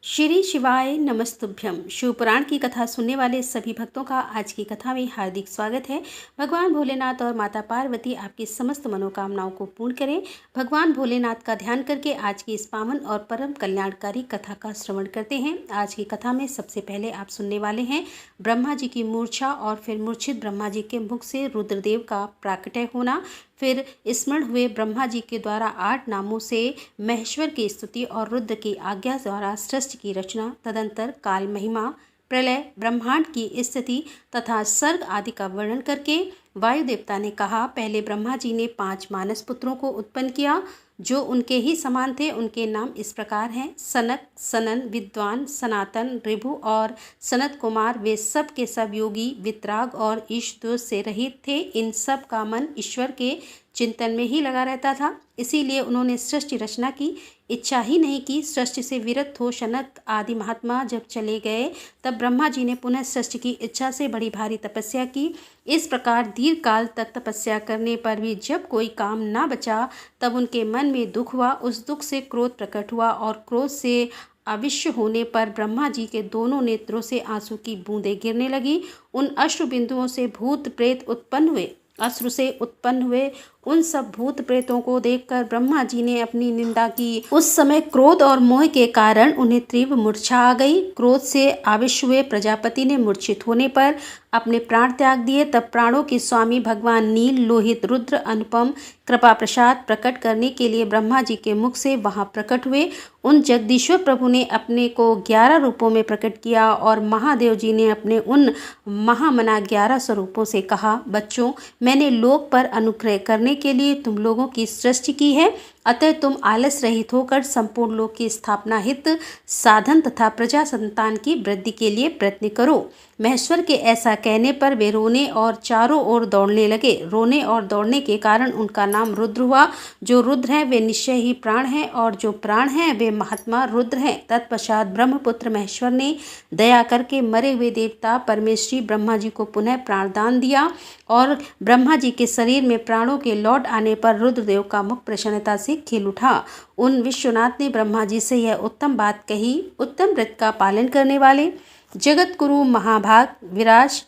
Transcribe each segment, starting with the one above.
श्री शिवाय नमस्तुभ्यम। शिवपुराण की कथा सुनने वाले सभी भक्तों का आज की कथा में हार्दिक स्वागत है। भगवान भोलेनाथ और माता पार्वती आपकी समस्त मनोकामनाओं को पूर्ण करें। भगवान भोलेनाथ का ध्यान करके आज की इस पावन और परम कल्याणकारी कथा का श्रवण करते हैं। आज की कथा में सबसे पहले आप सुनने वाले हैं ब्रह्मा जी की मूर्छा और फिर मूर्छित ब्रह्मा जी के मुख से रुद्रदेव का प्राकट्य होना, फिर स्मरण हुए ब्रह्मा जी के द्वारा 8 नामों से महेश्वर की स्तुति और रुद्र की आज्ञा द्वारा सृष्टि की रचना, तदंतर काल महिमा, प्रलय, ब्रह्मांड की स्थिति तथा सर्ग आदि का वर्णन करके वायु देवता ने कहा, पहले ब्रह्मा जी ने 5 मानस पुत्रों को उत्पन्न किया जो उनके ही समान थे। उनके नाम इस प्रकार हैं: सनक, सनन, विद्वान, सनातन, ऋभु और सनत कुमार। वे सब के सब योगी, वितराग और ईश दोष से रहित थे। इन सब का मन ईश्वर के चिंतन में ही लगा रहता था, इसीलिए उन्होंने सृष्टि रचना की इच्छा ही नहीं की। सृष्टि से विरत हो सनक आदि महात्मा जब चले गए, तब ब्रह्मा जी ने पुनः सृष्टि की इच्छा से बड़ी भारी तपस्या की। इस प्रकार दीर्घ काल तक तपस्या करने पर भी जब कोई काम ना बचा, तब उनके मन में दुख हुआ। उस दुख से क्रोध प्रकट हुआ और क्रोध से आविष्य होने पर ब्रह्मा जी के दोनों नेत्रों से आंसू की बूंदें गिरने लगी। उन अश्रु बिंदुओं से भूत प्रेत उत्पन्न हुए। अश्रु से उत्पन्न हुए उन सब भूत प्रेतों को देखकर ब्रह्मा जी ने अपनी निंदा की। उस समय क्रोध और मोह के कारण उन्हें तीव्र मूर्छा आ गई। क्रोध से आविश हुए प्रजापति ने मूर्छित होने पर अपने प्राण त्याग दिए। तब प्राणों के स्वामी भगवान नील लोहित रुद्र अनुपम कृपा प्रसाद प्रकट करने के लिए ब्रह्मा जी के मुख से वहां प्रकट हुए। उन जगदीश्वर प्रभु ने अपने को 11 रूपों में प्रकट किया और महादेव जी ने अपने उन महामना 11 स्वरूपों से कहा, बच्चों, मैंने लोक पर अनुग्रह करने के लिए तुम लोगों की सृष्टि की है, अतः तुम आलस रहित होकर संपूर्ण लोक की स्थापना हित साधन तथा प्रजा संतान की वृद्धि के लिए प्रयत्न करो। महेश्वर के ऐसा कहने पर वे रोने और चारों ओर दौड़ने लगे। रोने और दौड़ने के कारण उनका नाम रुद्र हुआ। जो रुद्र हैं वे निश्चय ही प्राण हैं और जो प्राण हैं वे महात्मा रुद्र हैं। तत्पश्चात ब्रह्मपुत्र महेश्वर ने दया करके मरे हुए देवता परमेश्वरी ब्रह्मा जी को पुनः प्राणदान दिया और ब्रह्मा जी के शरीर में प्राणों के लौट आने पर रुद्रदेव का मुख प्रसन्नता से खिल उठा। उन विश्वनाथ ने ब्रह्मा जी से यह उत्तम बात कही, उत्तम व्रत का पालन करने वाले जगत गुरु महाभाग, विराज,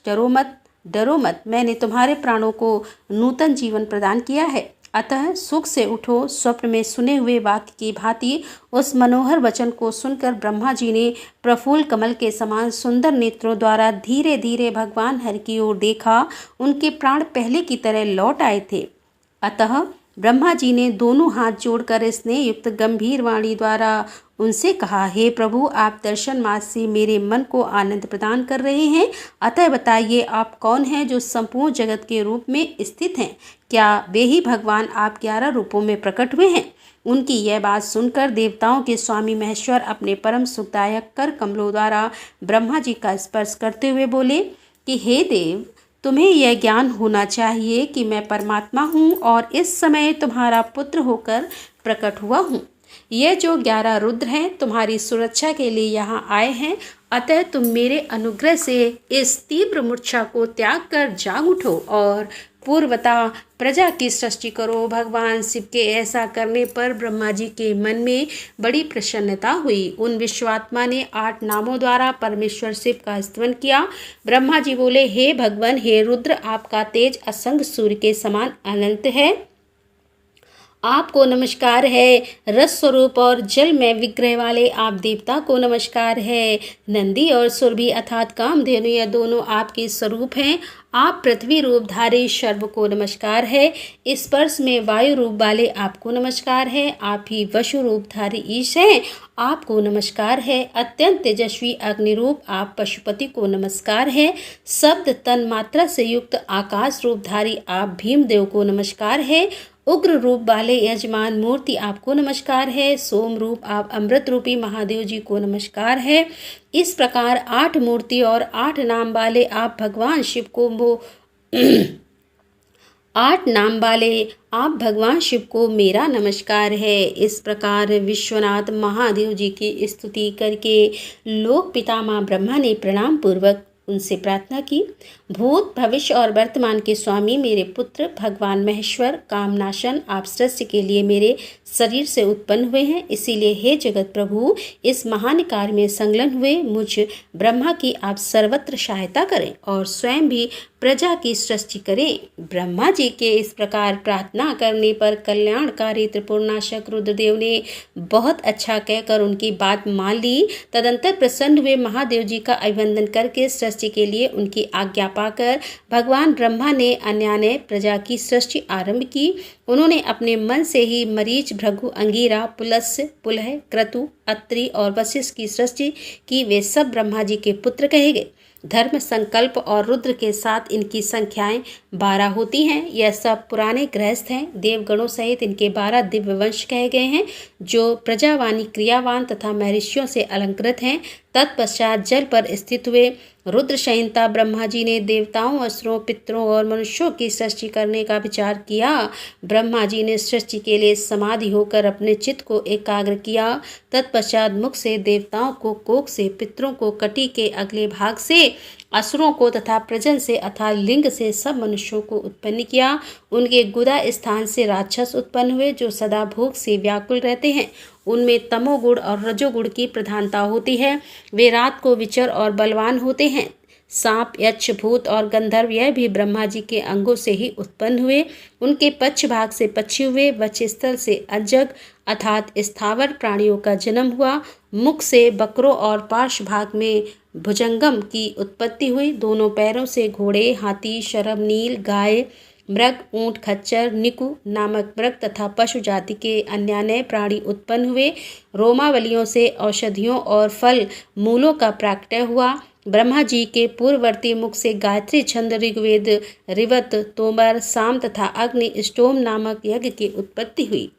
डरो मत, मैंने तुम्हारे प्राणों को नूतन जीवन प्रदान किया है, अतः सुख से उठो। स्वप्न में सुने हुए वाक्य की भांति उस मनोहर वचन को सुनकर ब्रह्मा जी ने प्रफुल्ल कमल के समान सुंदर नेत्रों द्वारा धीरे धीरे भगवान हरि की ओर देखा। उनके प्राण पहले की तरह लौट आए थे। अतः ब्रह्मा जी ने दोनों हाथ जोड़कर स्नेह युक्त गंभीर वाणी द्वारा उनसे कहा, हे प्रभु, आप दर्शन मात्र से मेरे मन को आनंद प्रदान कर रहे हैं, अतः बताइए आप कौन हैं जो संपूर्ण जगत के रूप में स्थित हैं? क्या वे ही भगवान आप 11 रूपों में प्रकट हुए हैं? उनकी यह बात सुनकर देवताओं के स्वामी महेश्वर अपने परम सुखदायक कर कमलों द्वारा ब्रह्मा जी का स्पर्श करते हुए बोले कि हे देव, तुम्हें यह ज्ञान होना चाहिए कि मैं परमात्मा हूँ और इस समय तुम्हारा पुत्र होकर प्रकट हुआ हूँ। ये जो 11 रुद्र हैं तुम्हारी सुरक्षा के लिए यहाँ आए हैं, अतः तुम मेरे अनुग्रह से इस तीव्र मूर्छा को त्याग कर जाग उठो और पूर्वता प्रजा की सृष्टि करो। भगवान शिव के ऐसा करने पर ब्रह्मा जी के मन में बड़ी प्रसन्नता हुई। उन विश्वात्मा ने 8 नामों द्वारा परमेश्वर शिव का स्तवन किया। ब्रह्मा जी बोले, हे भगवान, हे रुद्र, आपका तेज असंग सूर्य के समान अनंत है, आपको नमस्कार है। रस स्वरूप और जल में विग्रह वाले आप देवता को नमस्कार है। नंदी और सुरभि अर्थात कामधेनु यह दोनों आपके स्वरूप हैं। आप पृथ्वी रूप धारे शर्व को नमस्कार है। स्पर्श में वायु रूप वाले आपको नमस्कार है। आप ही वशु रूप धारी ईश हैं, आपको नमस्कार है। अत्यंत तेजस्वी अग्नि रूप आप पशुपति को नमस्कार है। शब्द तन मात्रा से युक्त आकाश रूप धारी आप भीमदेव को नमस्कार है। उग्र रूप वाले यजमान मूर्ति आपको नमस्कार है। सोम रूप आप अमृत रूपी महादेव जी को नमस्कार है। इस प्रकार 8 मूर्ति और 8 नाम वाले आप भगवान शिव को 8 नाम वाले आप भगवान शिव को मेरा नमस्कार है। इस प्रकार विश्वनाथ महादेव जी की स्तुति करके लोक पितामह ब्रह्मा ने प्रणाम पूर्वक उनसे प्रार्थना की, भूत भविष्य और वर्तमान के स्वामी मेरे पुत्र भगवान महेश्वर कामनाशन आप सृष्टि के लिए मेरे शरीर से उत्पन्न हुए हैं, इसीलिए हे जगत प्रभु इस महान कार्य में संलग्न हुए मुझ ब्रह्मा की आप सर्वत्र सहायता करें और स्वयं भी प्रजा की सृष्टि करें। ब्रह्मा जी के इस प्रकार प्रार्थना करने पर कल्याणकारी त्रिपुरनाशक रुद्रदेव ने बहुत अच्छा कहकर उनकी बात मान ली। तदंतर प्रसन्न हुए महादेव जी का अभिवंदन करके सृष्टि के लिए उनकी आज्ञा पाकर भगवान ब्रह्मा ने अन्यान्य प्रजा की सृष्टि आरंभ की। उन्होंने अपने मन से ही मरीच, भृगु, अंगीरा, पुलस्त्य, पुलह, क्रतु, अत्रि और वशिष्ठ की सृष्टि की। वे सब ब्रह्मा जी के पुत्र कहे गए। धर्म, संकल्प और रुद्र के साथ इनकी संख्याएं 12 होती हैं। यह सब पुराने गृहस्थ हैं। देवगणों सहित इनके 12 दिव्य वंश कहे गए हैं जो प्रजावानी, क्रियावान तथा महर्षियों से अलंकृत हैं। तत्पश्चात जल पर स्थित हुए रुद्र संहिता ब्रह्मा जी ने देवताओं, असुरों, पितरों और मनुष्यों की सृष्टि करने का विचार किया। ब्रह्मा जी ने सृष्टि के लिए समाधि होकर अपने चित्त को एकाग्र किया। तत्पश्चात मुख से देवताओं को, कोख से पितरों को, कटी के अगले भाग से असुरों को तथा प्रजन से अर्थात लिंग से सब मनुष्यों को उत्पन्न किया। उनके गुदा स्थान से राक्षस उत्पन्न हुए जो सदा भोग से व्याकुल रहते हैं। उनमें तमोगुण और रजोगुण की प्रधानता होती है। वे रात को विचर और बलवान होते हैं। सांप, यक्ष, भूत और गंधर्व यह भी ब्रह्मा जी के अंगों से ही उत्पन्न हुए। उनके पक्ष भाग से पक्षी हुए। वक्षस्थल से अजग अर्थात स्थावर प्राणियों का जन्म हुआ। मुख से बकरों और पार्श्व भाग में भुजंगम की उत्पत्ति हुई। दोनों पैरों से घोड़े, हाथी, शरभ, नील, गाय, मृग, ऊंट, खच्चर, निकु नामक मृग तथा पशु जाति के अन्यान्य प्राणी उत्पन्न हुए। रोमावलियों से औषधियों और फल मूलों का प्राकट्य हुआ। ब्रह्मा जी के पूर्ववर्ती मुख से गायत्री छंद, ऋग्वेद, रिवत, तोमर, साम तथा अग्नि स्टोम नामक यज्ञ की उत्पत्ति हुई।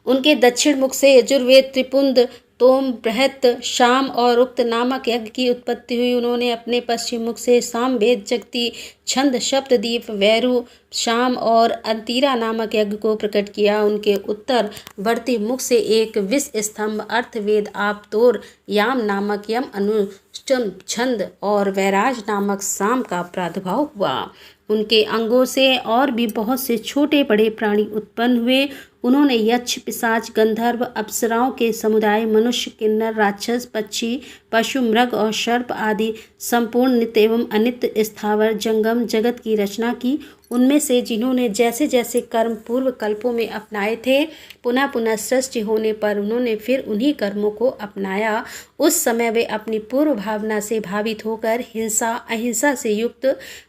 उनके दक्षिण मुख से यजुर्वेद, त्रिपुंद, तोम, बृहत, शाम और उक्त नामक यज्ञ की उत्पत्ति हुई। उन्होंने अपने पश्चिम मुख से सामवेद, जगती, छंद, सप्तदीप, वैरु, शाम और अंतिरा नामक यज्ञ को प्रकट किया। उनके उत्तरवर्ती मुख से एक विष स्तंभ, अर्थवेद, आपतोर, याम नामक यम, अनुष्टम, छंद और वैराज नामक साम का प्रादुर्भाव हुआ। उनके अंगों से और भी बहुत से छोटे बड़े प्राणी उत्पन्न हुए। उन्होंने यक्ष, पिशाच, गंधर्व, अप्सराओं के समुदाय, मनुष्य, किन्नर, राक्षस, पक्षी, पशु, मृग और सर्प आदि संपूर्ण नित्य एवं अनित्य स्थावर जंगम जगत की रचना की। उनमें से जिन्होंने जैसे जैसे कर्म पूर्व कल्पों में अपनाए थे, पुनः पुनः सृष्टि होने पर उन्होंने फिर उन्हीं कर्मों को अपनाया। उस समय वे अपनी पूर्व भावना से भावित होकर हिंसा, अहिंसा से युक्त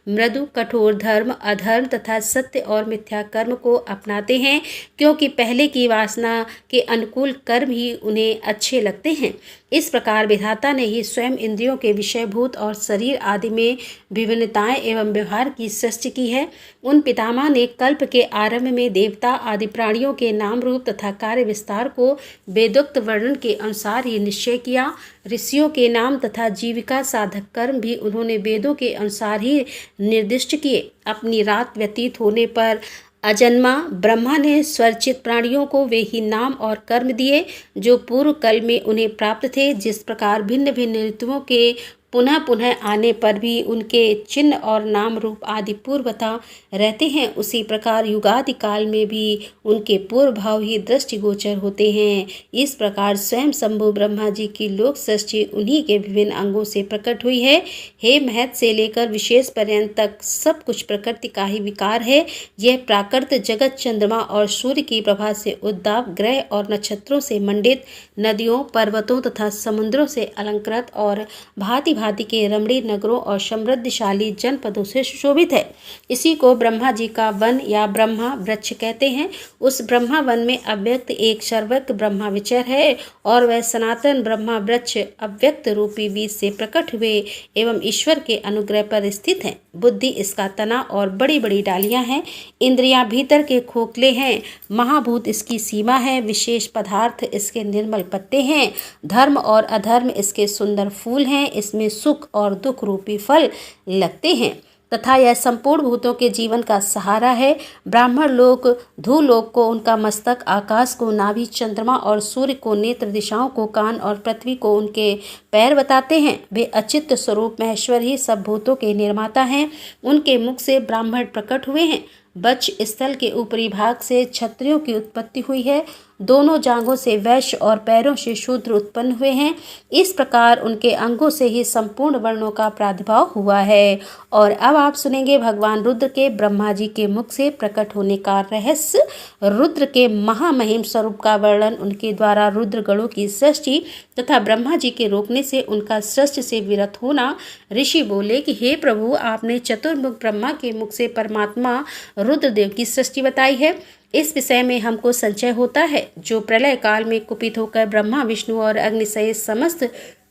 मृदु, कठोर, धर्म, अधर्म तथा सत्य और मिथ्या कर्म को अपनाते हैं, क्योंकि पहले की वासना के अनुकूल कर्म ही उन्हें अच्छे लगते हैं। इस प्रकार विधाता ने ही स्वयं इंद्रियों के विषयभूत और शरीर आदि में विभिन्नताएं एवं व्यवहार की सृष्टि की है। उन पितामह ने कल्प के आरंभ में देवता आदि प्राणियों के नाम रूप तथा कार्य विस्तार को वेदोक्त वर्णन के अनुसार ही निश्चय किया। ऋषियों के नाम तथा जीविका साधक कर्म भी उन्होंने वेदों के अनुसार ही निर्दिष्ट किए। अपनी रात व्यतीत होने पर अजन्मा ब्रह्मा ने स्वरचित प्राणियों को वे ही नाम और कर्म दिए जो पूर्व कल में उन्हें प्राप्त थे। जिस प्रकार भिन्न भिन्न ऋतुओं के पुनः पुनः आने पर भी उनके चिन्ह और नाम रूप आदि पूर्वता रहते हैं, उसी प्रकार युगादि काल में भी उनके पूर्व भाव ही दृष्टिगोचर होते हैं। इस प्रकार स्वयं शंभु ब्रह्मा जी की लोक सृष्टि उन्हीं के विभिन्न अंगों से प्रकट हुई है। हे महत से लेकर विशेष पर्यंत तक सब कुछ प्रकृति का ही विकार है। यह प्राकृत जगत चंद्रमा और सूर्य की प्रभा से उद्दाव, ग्रह और नक्षत्रों से मंडित, नदियों, पर्वतों तथा समुद्रों से अलंकृत और भांति भांति के रमणीय नगरों और समृद्धशाली जनपदों से सुशोभित है। इसी को ब्रह्मा जी का वन या ब्रह्मा वृक्ष कहते हैं। उस ब्रह्मा वन में अव्यक्त एक सर्वज्ञ ब्रह्मा विचर है और वह सनातन ब्रह्मा वृक्ष अव्यक्त रूपी बीज से प्रकट हुए एवं ईश्वर के अनुग्रह पर स्थित है। बुद्धि इसका तना और बड़ी बड़ी डालियां हैं। इंद्रियां भीतर के खोखले हैं। महाभूत इसकी सीमा है। विशेष पदार्थ इसके निर्मल पत्ते हैं। धर्म और अधर्म इसके सुंदर फूल हैं। इसमें सुख और दुख रूपी फल लगते हैं। तथा यह संपूर्ण भूतों के जीवन का सहारा है। ब्राह्मण लोक धूलोक को उनका मस्तक, आकाश को नाभि, चंद्रमा और सूर्य को नेत्र, दिशाओं को कान और पृथ्वी को उनके पैर बताते हैं। वे अचित्त स्वरूप महेश्वर ही सब भूतों के निर्माता हैं। उनके मुख से ब्राह्मण प्रकट हुए हैं। बच स्थल के ऊपरी भाग से क्षत्रियों की उत्पत्ति हुई है। दोनों जांघों से वैश्य और पैरों से शूद्र उत्पन्न हुए हैं। इस प्रकार उनके अंगों से ही संपूर्ण वर्णों का प्रादुर्भाव हुआ है। और अब आप सुनेंगे भगवान रुद्र के ब्रह्मा जी के मुख से प्रकट होने का रहस्य, रुद्र के महामहिम स्वरूप का वर्णन, उनके द्वारा रुद्र गणों की सृष्टि तथा ब्रह्मा जी के रोकने से उनका सृष्टि से विरत होना। ऋषि बोले कि हे प्रभु, आपने चतुर्मुख ब्रह्मा के मुख से परमात्मा रुद्रदेव की सृष्टि बताई है। इस विषय में हमको संशय होता है। जो प्रलय काल में कुपित होकर ब्रह्मा, विष्णु और अग्नि सहित समस्त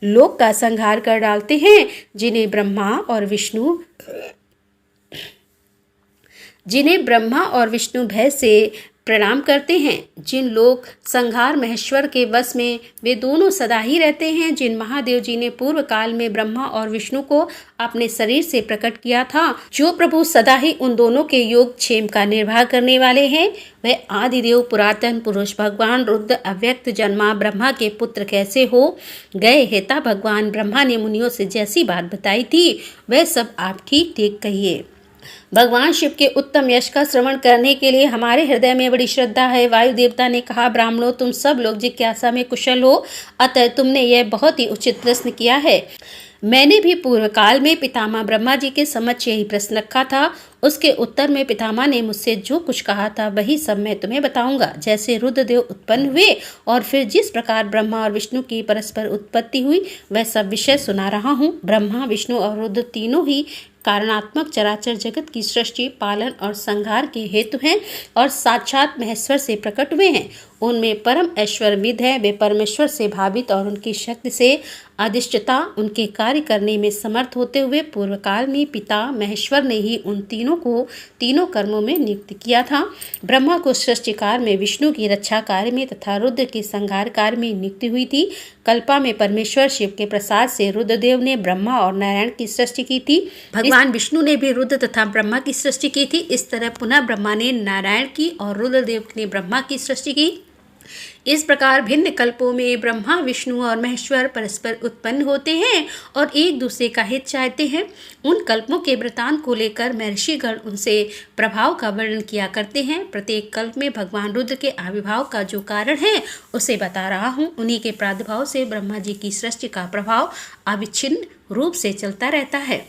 लोक का संहार कर डालते हैं, जिन्हें ब्रह्मा और विष्णु भय से प्रणाम करते हैं। जिन लोग संहार महेश्वर के वश में, वे दोनों सदा ही रहते हैं। जिन महादेव जी ने पूर्व काल में ब्रह्मा और विष्णु को अपने शरीर से प्रकट किया था, जो प्रभु सदा ही उन दोनों के योग क्षेम का निर्वाह करने वाले हैं, वह आदिदेव पुरातन पुरुष भगवान रुद्र अव्यक्त जन्मा ब्रह्मा के पुत्र कैसे हो गए। हेता भगवान ब्रह्मा ने मुनियों से जैसी बात बताई थी, वह सब आप ठीक ठीक कहिए। भगवान शिव के उत्तम यश का श्रवण करने के लिए हमारे हृदय में बड़ी श्रद्धा है। वायु देवता ने कहा, ब्राह्मणों, तुम सब लोग जिज्ञासा में कुशल हो, अतः तुमने यह बहुत ही उचित प्रश्न किया है। मैंने भी पूर्व काल में पितामह ब्रह्मा जी के समक्ष यही प्रश्न रखा था। उसके उत्तर में पितामह ने मुझसे जो कुछ कहा था, वही सब मैं तुम्हें बताऊंगा। जैसे रुद्रदेव उत्पन्न हुए और फिर जिस प्रकार ब्रह्मा और विष्णु की परस्पर उत्पत्ति हुई, वह सब विषय सुना रहा हूँ। ब्रह्मा, विष्णु और रुद्र तीनों ही कारणात्मक चराचर जगत की सृष्टि, पालन और संहार के हेतु हैं और साक्षात महेश्वर से प्रकट हुए हैं। उनमें परम ऐश्वर्यविद है। वे परमेश्वर से भावित और उनकी शक्ति से अधिष्ठता, उनके कार्य करने में समर्थ होते हुए पूर्व काल में पिता महेश्वर ने ही उन तीनों को तीनों कर्मों में नियुक्त किया था। ब्रह्मा को सृष्टि कार्य में, विष्णु की रक्षा कार्य में तथा रुद्र के संहार कार्य में नियुक्ति हुई थी। कल्पा में परमेश्वर शिव के प्रसाद से रुद्रदेव ने ब्रह्मा और नारायण की सृष्टि की थी। भगवान विष्णु ने भी रुद्र तथा ब्रह्मा की सृष्टि की थी। इस तरह पुनः ब्रह्मा ने नारायण की और रुद्रदेव ने ब्रह्मा की सृष्टि की। इस प्रकार भिन्न कल्पों में ब्रह्मा, विष्णु और महेश्वर परस्पर उत्पन्न होते हैं और एक दूसरे का हित चाहते हैं। उन कल्पों के वृतांत को लेकर महर्षिगण उनसे प्रभाव का वर्णन किया करते हैं। प्रत्येक कल्प में भगवान रुद्र के आविर्भाव का जो कारण है, उसे बता रहा हूँ। उन्हीं के प्रादुर्भाव से ब्रह्मा जी की सृष्टि का प्रभाव अविच्छिन्न रूप से चलता रहता है।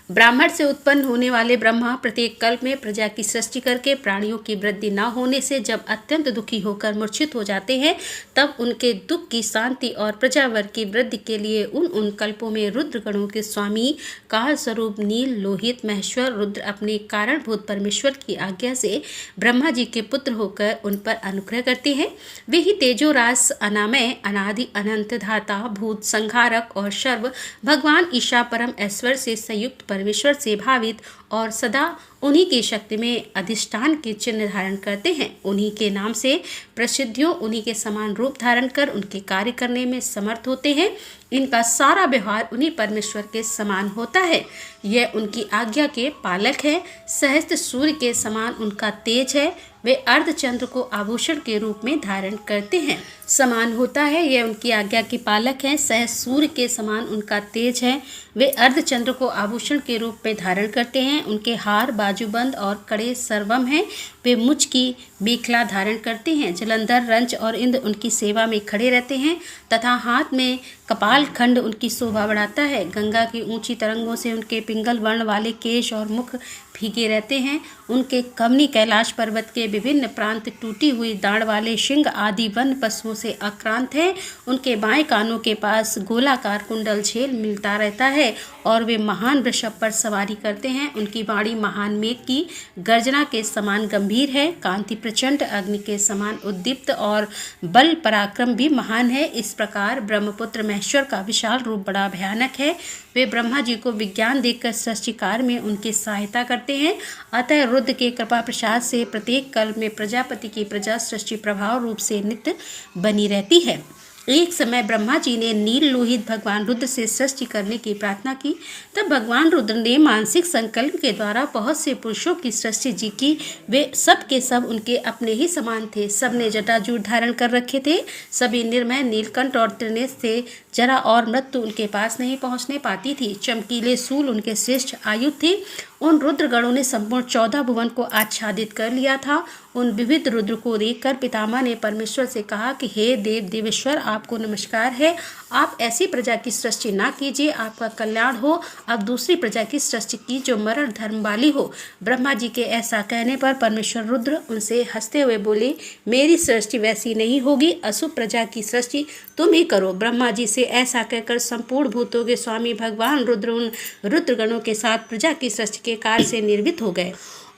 ब्राह्मण से उत्पन्न होने वाले ब्रह्मा प्रत्येक कल्प में प्रजा की सृष्टि करके प्राणियों की वृद्धि न होने से जब अत्यंत दुखी होकर मूर्छित हो जाते हैं, तब उनके दुख की शांति और प्रजावर्ग की वृद्धि के लिए उन कल्पों में रुद्रगणों के स्वामी काल स्वरूप नील लोहित महेश्वर रुद्र अपने कारणभूत परमेश्वर की आज्ञा से ब्रह्मा जी के पुत्र होकर उन पर अनुग्रह करते हैं। वे ही तेजोरास, अनामय, अनादि, अनंत, धाता, भूत, संहारक और सर्व भगवान ईशा परम ऐश्वर्य से संयुक्त परमेश्वर से भावित और सदा उन्हीं की शक्ति में अधिष्ठान के चिन्ह धारण करते हैं। उन्हीं के नाम से प्रसिद्धियों, उन्हीं के समान रूप धारण कर उनके कार्य करने में समर्थ होते हैं। इनका सारा व्यवहार उन्हीं परमेश्वर के समान होता है। यह उनकी आज्ञा के पालक है। सहस्त्र सूर्य के समान उनका तेज है। वे अर्धचंद्र को आभूषण के रूप में धारण करते हैं। समान होता है, यह उनकी आज्ञा के पालक हैं। सहस्त्र सूर्य के समान उनका तेज है। वे अर्धचंद्र को आभूषण के रूप में धारण करते हैं। उनके हार, बाजूबंद और कड़े सर्वम हैं। वे मुझ की मेखला धारण करते हैं। जलंधर, रंच और इंद्र उनकी सेवा में खड़े रहते हैं तथा हाथ में कपाल खंड उनकी शोभा बढ़ाता है। गंगा की ऊंची तरंगों से उनके पिंगल वर्ण वाले केश और मुख भीगे रहते हैं। उनके कमनी कैलाश पर्वत के विभिन्न प्रांत टूटी हुई दाढ़ वाले सिंह आदि वन पशुओं से आक्रांत हैं। उनके बाएं कानों के पास गोलाकार कुंडल झेल मिलता रहता है और वे महान वृषभ पर सवारी करते हैं। उनकी वाणी महान मेघ की गर्जना के समान गंभीर है। कांति प्रचंड अग्नि के समान उद्दीप्त और बल पराक्रम भी महान है। इस प्रकार ब्रह्मपुत्र महेश्वर का विशाल रूप बड़ा भयानक है। वे ब्रह्मा जी को विज्ञान देकर सृष्टि कार्य में उनकी सहायता करते हैं। अतः रुद्र के कृपा प्रसाद से प्रत्येक कल्प में प्रजापति की प्रजा सृष्टि प्रभाव रूप से नित्य बनी रहती है। एक समय ब्रह्मा जी ने नील लोहित भगवान रुद्र से सृष्टि करने की प्रार्थना की। तब भगवान रुद्र ने मानसिक संकल्प के द्वारा बहुत से पुरुषों की सृष्टि जी की। वे सब के सब उनके अपने ही समान थे। सब ने जटाजूट धारण कर रखे थे। सभी निर्मय नीलकंठ और त्रिनेत्र थे। जरा और मृत्यु उनके पास नहीं पहुंचने पाती थी। चमकीले सूल उनके श्रेष्ठ आयु थे। उन रुद्रगणों ने संपूर्ण 14 भुवन को आच्छादित कर लिया था। उन विविध रुद्र को देखकर पितामह ने परमेश्वर से कहा कि हे देव देवेश्वर, आपको नमस्कार है। आप ऐसी प्रजा की सृष्टि ना कीजिए, आपका कल्याण हो। अब दूसरी प्रजा की सृष्टि की जो मरण धर्म वाली हो। ब्रह्मा जी के ऐसा कहने पर परमेश्वर रुद्र उनसे हंसते हुए बोले, मेरी सृष्टि वैसी नहीं होगी। अशुभ प्रजा की सृष्टि तुम ही करो। ब्रह्मा जी से ऐसा कहकर संपूर्ण भूतों के स्वामी भगवान रुद्र उन रुद्रगणों के साथ प्रजा की सृष्टि के कार्य से निर्वित हो गए।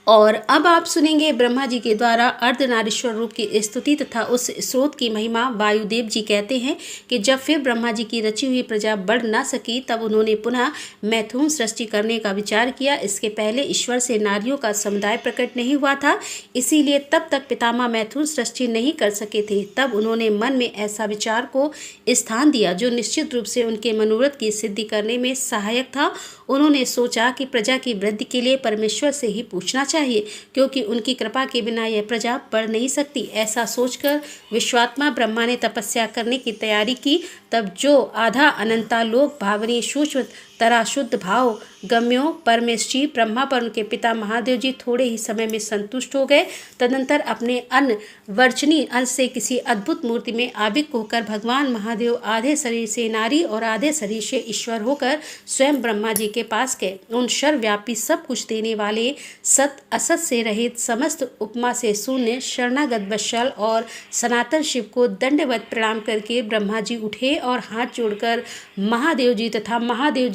और अब आप सुनेंगे ब्रह्मा जी के द्वारा अर्धनारीश्वर रूप की स्तुति तथा उस स्रोत की महिमा। वायुदेव जी कहते हैं कि जब फिर ब्रह्मा जी की रची हुई प्रजा बढ़ ना सकी, तब उन्होंने पुनः मैथुन सृष्टि करने का विचार किया। इसके पहले ईश्वर से नारियों का समुदाय प्रकट नहीं हुआ था, इसीलिए तब तक पितामह मैथुन सृष्टि नहीं कर सके थे। तब उन्होंने मन में ऐसा विचार को स्थान दिया जो निश्चित रूप से उनके मनोरथ की सिद्धि करने में सहायक था। उन्होंने सोचा कि प्रजा की वृद्धि के लिए परमेश्वर से ही पूछना चाहिए, क्योंकि उनकी कृपा के बिना यह प्रजा बढ़ नहीं सकती। ऐसा सोचकर विश्वात्मा ब्रह्मा ने तपस्या करने की तैयारी की। तब जो आधा अनंता लोक भावनी सूक्ष्म तरा शुद्ध भाव गम्यों परमेश्वरी ब्रह्मा पर उनके पिता महादेव जी थोड़े ही समय में संतुष्ट हो गए। तदंतर अपने अन्न वर्चनीय अंश से किसी अद्भुत मूर्ति में आविष्ट होकर भगवान महादेव आधे शरीर से नारी और आधे शरीर से ईश्वर होकर स्वयं ब्रह्मा जी के पास गए। उन सर्वव्यापी सब कुछ देने वाले सत असत से रहित समस्त उपमा से शून्य शरणागत वत्सल और सनातन शिव को दंडवत प्रणाम करके ब्रह्मा जी उठे और हाथ जोड़कर महादेव जी तथा महादेव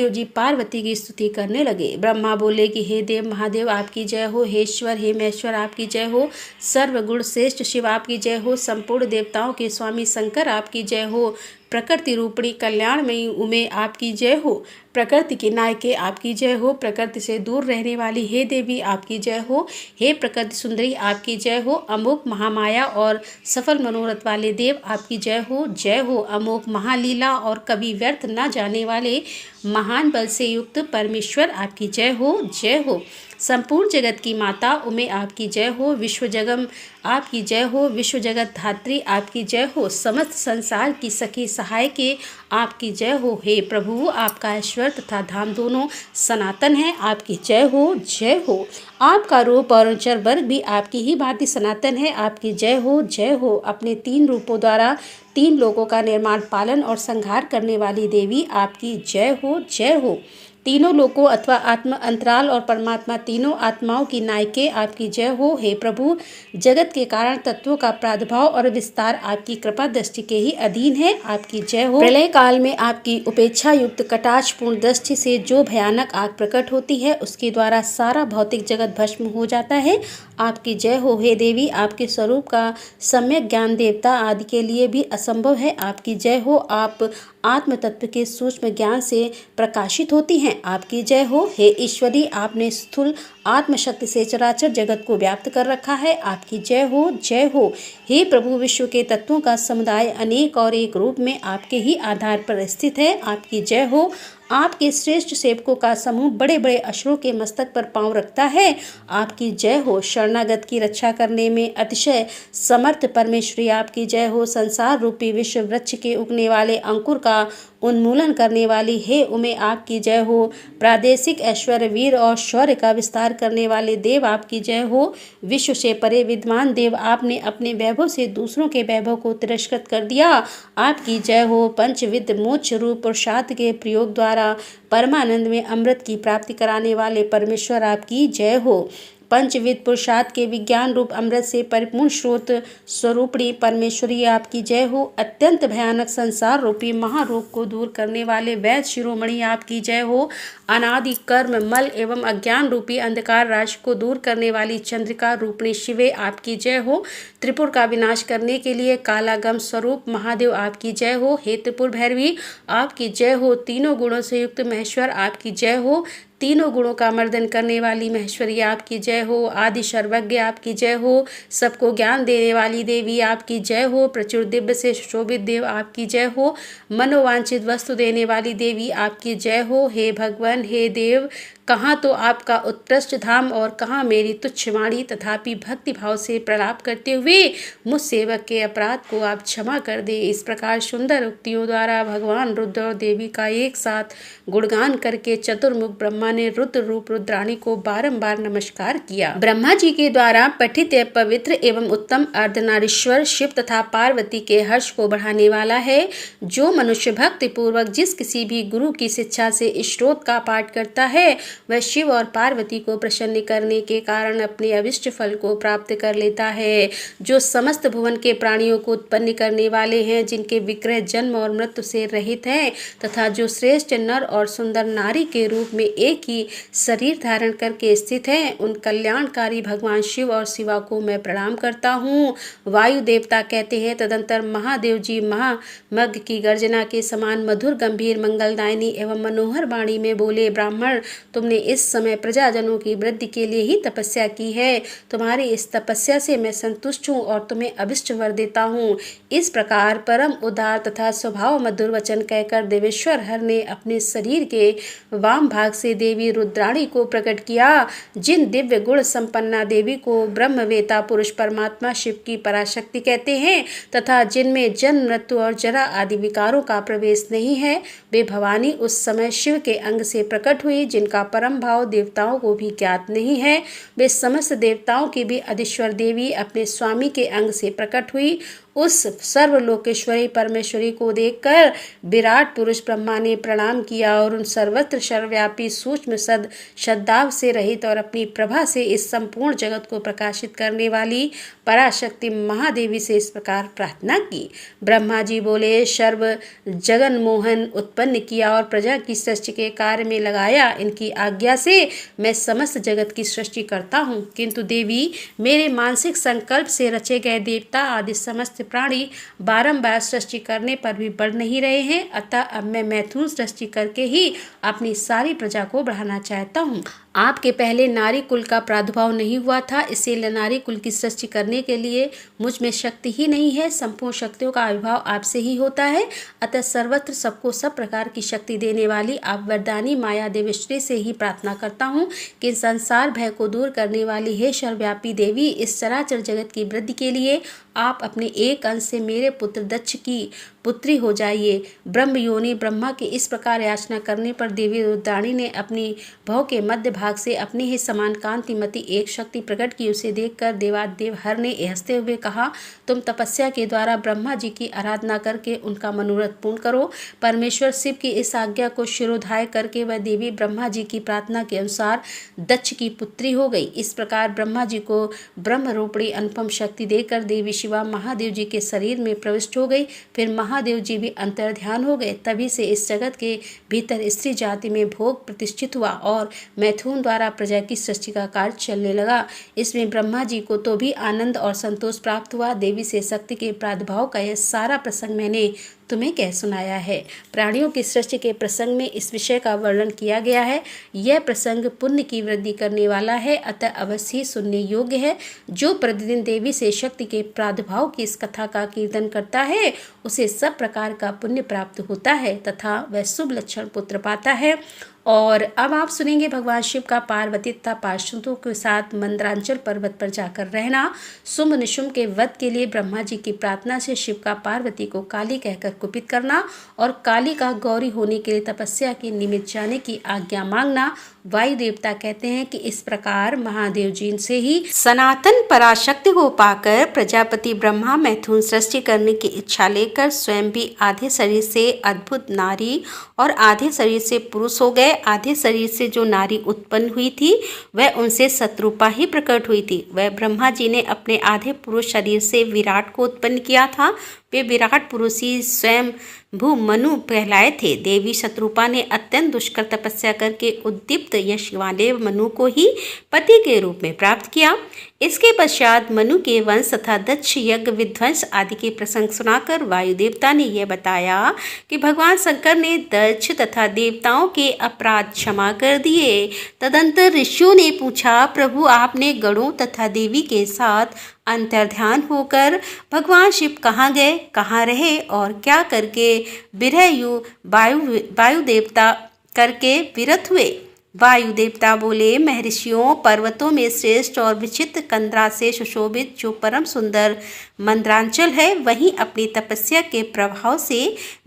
जी पार्वती की स्तुति करने लगे। ब्रह्मा बोले कि हे देव महादेव आपकी जय हो। हे ईश्वर हे महेश्वर आपकी जय हो। सर्वगुण श्रेष्ठ शिव आपकी जय हो। संपूर्ण देवताओं के स्वामी शंकर आपकी जय हो। प्रकृति रूपणी कल्याणमयी उमे आपकी जय हो। प्रकृति के नायके आपकी जय हो। प्रकृति से दूर रहने वाली हे देवी आपकी जय हो। हे प्रकृति सुंदरी आपकी जय हो। अमोघ महामाया और सफल मनोरथ वाले देव आपकी जय हो। जय हो। अमोघ महालीला और कभी व्यर्थ न जाने वाले महान बल से युक्त परमेश्वर आपकी जय हो। जय हो। संपूर्ण जगत की माता उमे आपकी जय हो। विश्व जगम आपकी जय हो। विश्व जगत धात्री आपकी जय हो। समस्त संसार की सखी सहाय के आपकी जय हो। हे प्रभु आपका ईश्वर तथा धाम दोनों सनातन है, आपकी जय हो। जय हो। आपका रूप और अंचर वर्ग भी आपकी ही भांति सनातन है, आपकी जय हो। जय हो। अपने 3 रूपों द्वारा 3 लोगों का निर्माण पालन और संहार करने वाली देवी आपकी जय हो। जय हो। तीनों लोकों अथवा आत्मा अंतराल और परमात्मा तीनों आत्माओं की नायके आपकी जय हो। हे प्रभु जगत के कारण तत्वों का प्रादुर्भाव और विस्तार आपकी कृपा दृष्टि के ही अधीन है, आपकी जय हो। प्रलय काल में आपकी उपेक्षा युक्त कटाक्षपूर्ण दृष्टि से जो भयानक आग प्रकट होती है उसके द्वारा सारा भौतिक जगत भस्म हो जाता है, आपकी जय हो। हे देवी आपके स्वरूप का सम्यक ज्ञान देवता आदि के लिए भी असंभव है, आपकी जय हो। आप आत्म तत्व के सूक्ष्म ज्ञान से प्रकाशित होती हैं, आपकी जय हो। हे ईश्वरी आपने स्थूल आत्मशक्ति से चराचर जगत को व्याप्त कर रखा है, आपकी जय हो। जय हो। हे प्रभु विश्व के तत्वों का समुदाय अनेक और एक रूप में आपके ही आधार पर स्थित है, आपकी जय हो। आपके श्रेष्ठ सेवकों का समूह बड़े बड़े असुरों के मस्तक पर पांव रखता है, आपकी जय हो। शरणागत की रक्षा करने में अतिशय समर्थ परमेश्वरी आपकी जय हो। संसार रूपी विश्व वृक्ष के उगने वाले अंकुर का उन्मूलन करने वाली हे उमे आपकी जय हो। प्रादेशिक ऐश्वर्य वीर और शौर्य का विस्तार करने वाले देव आपकी जय हो। विश्व से परे विद्वान देव आपने अपने वैभव से दूसरों के वैभव को तिरस्कृत कर दिया, आपकी जय हो। पंचविध मोक्ष रूप प्रसाद के प्रयोग द्वारा परमानंद में अमृत की प्राप्ति कराने वाले परमेश्वर आपकी जय हो। पंचविध पुरुषार्थ के विज्ञान रूप अमृत से परिपूर्ण स्रोत स्वरूपणी परमेश्वरी आपकी जय हो। अत्यंत भयानक संसार रूपी महारोग को दूर करने वाले वैद्य शिरोमणि आपकी जय हो। अनादि कर्म मल एवं अज्ञान रूपी अंधकार राशि को दूर करने वाली चंद्रिका रूपणी शिवे आपकी जय हो। त्रिपुर का विनाश करने के लिए कालागम स्वरूप महादेव आपकी जय हो। हे त्रिपुर भैरवी आपकी जय हो। तीनों गुणों से युक्त महेश्वर आपकी जय हो। तीनों गुणों का मर्दन करने वाली महेश्वरी आपकी जय हो। आदि सर्वज्ञ आपकी जय हो। सबको ज्ञान देने वाली देवी आपकी जय हो। प्रचुर दिव्य से शोभित देव आपकी जय हो। मनोवांछित वस्तु देने वाली देवी आपकी जय हो। हे भगवान हे देव, कहाँ तो आपका उत्कृष्ट धाम और कहाँ मेरी तुच्छ वाणी, तथापि भक्ति भाव से प्रलाप करते हुए मुझ सेवक के अपराध को आप क्षमा कर दे। इस प्रकार सुंदर उक्तियों द्वारा भगवान रुद्र और देवी का एक साथ गुणगान करके चतुर्मुख ब्रह्मा ने रुद्र रूप रुद्राणी को बारंबार नमस्कार किया। ब्रह्मा जी के द्वारा पठित यह पवित्र एवं उत्तम अर्धनारीश्वर शिव तथा पार्वती के हर्ष को बढ़ाने वाला है। जो मनुष्य भक्ति पूर्वक जिस किसी भी गुरु की शिक्षा से इस स्तोत्र का पाठ करता है वह शिव और पार्वती को प्रसन्न करने के कारण अपने अभिष्ट फल को प्राप्त कर लेता है। जो समस्त भुवन के प्राणियों को उत्पन्न करने वाले हैं, जिनके विक्रय जन्म और मृत्यु से रहित हैं, तथा जो श्रेष्ठ नर और सुंदर नारी के रूप में एक ही शरीर धारण करके स्थित हैं, उन कल्याणकारी भगवान शिव और शिवा को मैं प्रणाम करता हूँ। वायु देवता कहते हैं, तदंतर महादेव जी महामग की गर्जना के समान मधुर गंभीर मंगलदायिनी एवं मनोहर वाणी में बोले, ब्राह्मण तुमने इस समय प्रजाजनों की वृद्धि के लिए ही तपस्या की है। तुम्हारी इस तपस्या से मैं संतुष्ट हूँ और तुम्हें अभिष्ट वर देता हूँ। इस प्रकार परम उदार तथा स्वभाव मधुर वचन कहकर देवेश्वर हर ने अपने शरीर के वाम भाग से देवी रुद्राणी को प्रकट किया। जिन दिव्य गुण संपन्ना देवी को ब्रह्मवेता पुरुष परमात्मा शिव की पराशक्ति कहते हैं तथा जिनमें जन्म मृत्यु और जरा आदि विकारों का प्रवेश नहीं है, वे भवानी उस समय शिव के अंग से प्रकट हुई, जिनका परम भाव देवताओं को भी ज्ञात नहीं है। वे समस्त देवताओं की भी अधीश्वर देवी अपने स्वामी के अंग से प्रकट हुई। उस सर्वलोकेश्वरी परमेश्वरी को देखकर विराट पुरुष ब्रह्मा ने प्रणाम किया और उन सर्वत्र सर्वव्यापी सूक्ष्म सद श्रद्धाव से रहित और अपनी प्रभा से इस संपूर्ण जगत को प्रकाशित करने वाली पराशक्ति महादेवी से इस प्रकार प्रार्थना की। ब्रह्मा जी बोले, सर्व जगन मोहन उत्पन्न किया और प्रजा की सृष्टि के कार्य में लगाया। इनकी आज्ञा से मैं समस्त जगत की सृष्टि करता हूँ, किंतु देवी मेरे मानसिक संकल्प से रचे गए देवता आदि समस्त प्राणी बारंबार सृष्टि करने पर भी बढ़ नहीं रहे हैं। अतः अब मैं मैथुन सृष्टि करके ही अपनी सारी प्रजा को बढ़ाना चाहता हूँ। आपके पहले नारी कुल का प्रादुर्भाव नहीं हुआ था, इसीलिए नारी कुल की सृष्टि करने के लिए मुझ में शक्ति ही नहीं है। संपूर्ण शक्तियों का आविर्भाव आपसे ही होता है। अतः सर्वत्र सबको सब प्रकार की शक्ति देने वाली आप वरदानी माया देवेश्वरी से ही प्रार्थना करता हूँ कि संसार भय को दूर करने वाली हे सर्वव्यापी देवी, इस चराचर जगत की वृद्धि के लिए आप अपने एक अंश से मेरे पुत्र दक्ष की पुत्री हो जाइए। ब्रह्म योनि ब्रह्मा की इस प्रकार याचना करने पर देवी रुद्राणी ने अपनी भव के मध्य भाग से अपने ही समान कांतिमती एक शक्ति प्रकट की। उसे देखकर देवादेव हर ने हंसते हुए कहा, तुम तपस्या के द्वारा ब्रह्मा जी की आराधना करके उनका मनोरथ पूर्ण करो। परमेश्वर शिव की इस आज्ञा को शिरोधार्य करके वह देवी ब्रह्मा जी की प्रार्थना के अनुसार दक्ष की पुत्री हो गई। इस प्रकार ब्रह्मा जी को ब्रह्म रूपणी अनुपम शक्ति देकर देवी शिवा महादेव जी के शरीर में प्रविष्ट हो गई। फिर महादेव जी भी अंतर्ध्यान हो गए। तभी से इस जगत के भीतर स्त्री जाति में भोग प्रतिष्ठित हुआ और मैथुन द्वारा प्रजा की सृष्टि का कार्य चलने लगा। इसमें ब्रह्मा जी को तो भी आनंद और संतोष प्राप्त हुआ। देवी से शक्ति के प्रादुर्भाव का यह सारा प्रसंग मैंने तुम्हें कह सुनाया है। प्राणियों की सृष्टि के प्रसंग में इस विषय का वर्णन किया गया है। यह प्रसंग पुण्य की वृद्धि करने वाला है, अतः अवश्य ही सुनने योग्य है। जो प्रतिदिन देवी से शक्ति के प्रादुर्भाव की इस कथा का कीर्तन करता है उसे सब प्रकार का पुण्य प्राप्त होता है तथा वह शुभ लक्षण पुत्र पाता है। और अब आप सुनेंगे भगवान शिव का पार्वती तथा पार्षदों के साथ मंदरांचल पर्वत पर जाकर रहना। शुंभ निशुंभ के वध के लिए ब्रह्मा जी की प्रार्थना से शिव का पार्वती को काली कहकर कुपित करना और काली का गौरी होने के लिए तपस्या के निमित्त जाने की आज्ञा मांगना। वायु देवता कहते हैं कि इस प्रकार महादेव जी से ही सनातन पराशक्ति को पाकर प्रजापति ब्रह्मा मैथुन सृष्टि करने की इच्छा लेकर स्वयं भी आधे शरीर से अद्भुत नारी और आधे शरीर से पुरुष हो गए। आधे शरीर से जो नारी उत्पन्न हुई थी वह उनसे शत्रुपा ही प्रकट हुई थी। वह ब्रह्मा जी ने अपने आधे पुरुष शरीर से विराट को उत्पन्न किया था। वे विराट पुरुष ही स्वयं भू मनु कहलाए थे। देवी शत्रुपा ने अत्यंत दुष्कर तपस्या करके उद्दीप्त यश वाले मनु को ही पति के रूप में प्राप्त किया। इसके पश्चात मनु के वंश तथा दक्ष यज्ञ विध्वंस आदि के प्रसंग सुनाकर वायु देवता ने यह बताया कि भगवान शंकर ने दक्ष तथा देवताओं के अपराध क्षमा कर दिए। तदंतर ऋषियों ने पूछा, प्रभु आपने गणों तथा देवी के साथ अंतर्ध्यान होकर भगवान शिव कहाँ गए, कहाँ रहे और क्या करके बिरहयु वायु देवता करके विरत हुए। वायु देवता बोले, महर्षियों, पर्वतों में श्रेष्ठ और विचित्र कंदरा से सुशोभित जो परम सुंदर मंद्रांचल है, वहीं अपनी तपस्या के प्रभाव से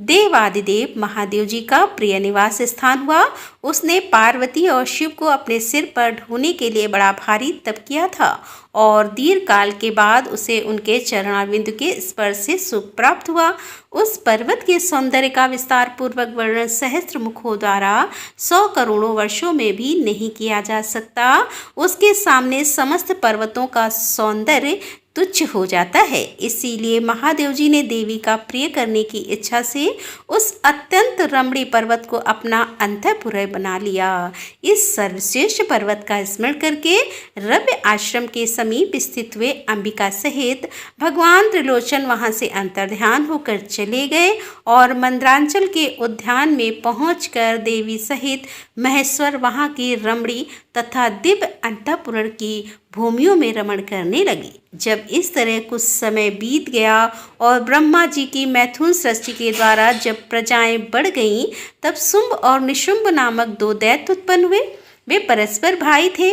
देवादिदेव महादेव जी का प्रिय निवास स्थान हुआ। उसने पार्वती और शिव को अपने सिर पर ढोने के लिए बड़ा भारी तप किया था और दीर्घ काल के बाद उसे उनके चरणारविंद के स्पर्श से सुख प्राप्त हुआ। उस पर्वत के सौंदर्य का विस्तार पूर्वक वर्णन सहस्त्र मुखों द्वारा 100 करोड़ों वर्षों में भी नहीं किया जा सकता। उसके सामने समस्त पर्वतों का सौंदर्य तुच्छ हो जाता है। इसीलिए महादेव जी ने देवी का प्रिय करने की इच्छा से उस अत्यंत रमणीय पर्वत को अपना अंतःपुर बना लिया। इस सर्वश्रेष्ठ पर्वत का स्मरण करके रव्य आश्रम के समीप स्थित हुए अंबिका सहित भगवान त्रिलोचन वहां से अंतर्ध्यान होकर चले गए और मंद्रांचल के उद्यान में पहुंचकर देवी सहित महेश्वर वहां की रमणीय तथा दिव्य अंतःपुर की भूमियों में रमण करने लगी। जब इस तरह कुछ समय बीत गया और ब्रह्मा जी की मैथुन सृष्टि के द्वारा जब प्रजाएं बढ़ गईं, तब शुंभ और निशुंभ नामक 2 दैत्य उत्पन्न हुए। वे परस्पर भाई थे।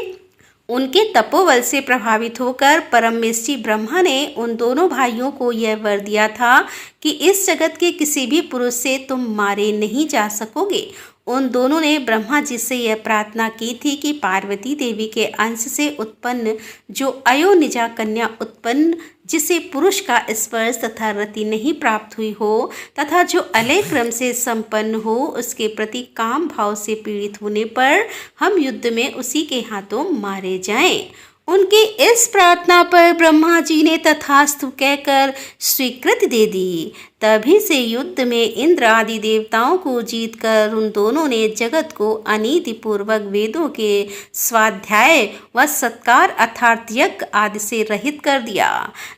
उनके तपोबल से प्रभावित होकर परमेष्ठी ब्रह्मा ने उन दोनों भाइयों को यह वर दिया था कि इस जगत के किसी भी पुरुष से तुम मारे नहीं जा सकोगे। उन दोनों ने ब्रह्मा जी से यह प्रार्थना की थी कि पार्वती देवी के अंश से उत्पन्न जो अयोनिजा कन्या उत्पन्न, जिसे पुरुष का स्पर्श तथा रति नहीं प्राप्त हुई हो तथा जो अलय क्रम से संपन्न हो, उसके प्रति काम भाव से पीड़ित होने पर हम युद्ध में उसी के हाथों मारे जाएं। उनकी इस प्रार्थना पर ब्रह्मा जी ने तथास्तु कहकर स्वीकृति दे दी। तभी से युद्ध में इंद्र आदि देवताओं को जीतकर उन दोनों ने जगत को अनीति पूर्वक वेदों के स्वाध्याय व सत्कार अर्थात यज्ञ आदि से रहित कर दिया।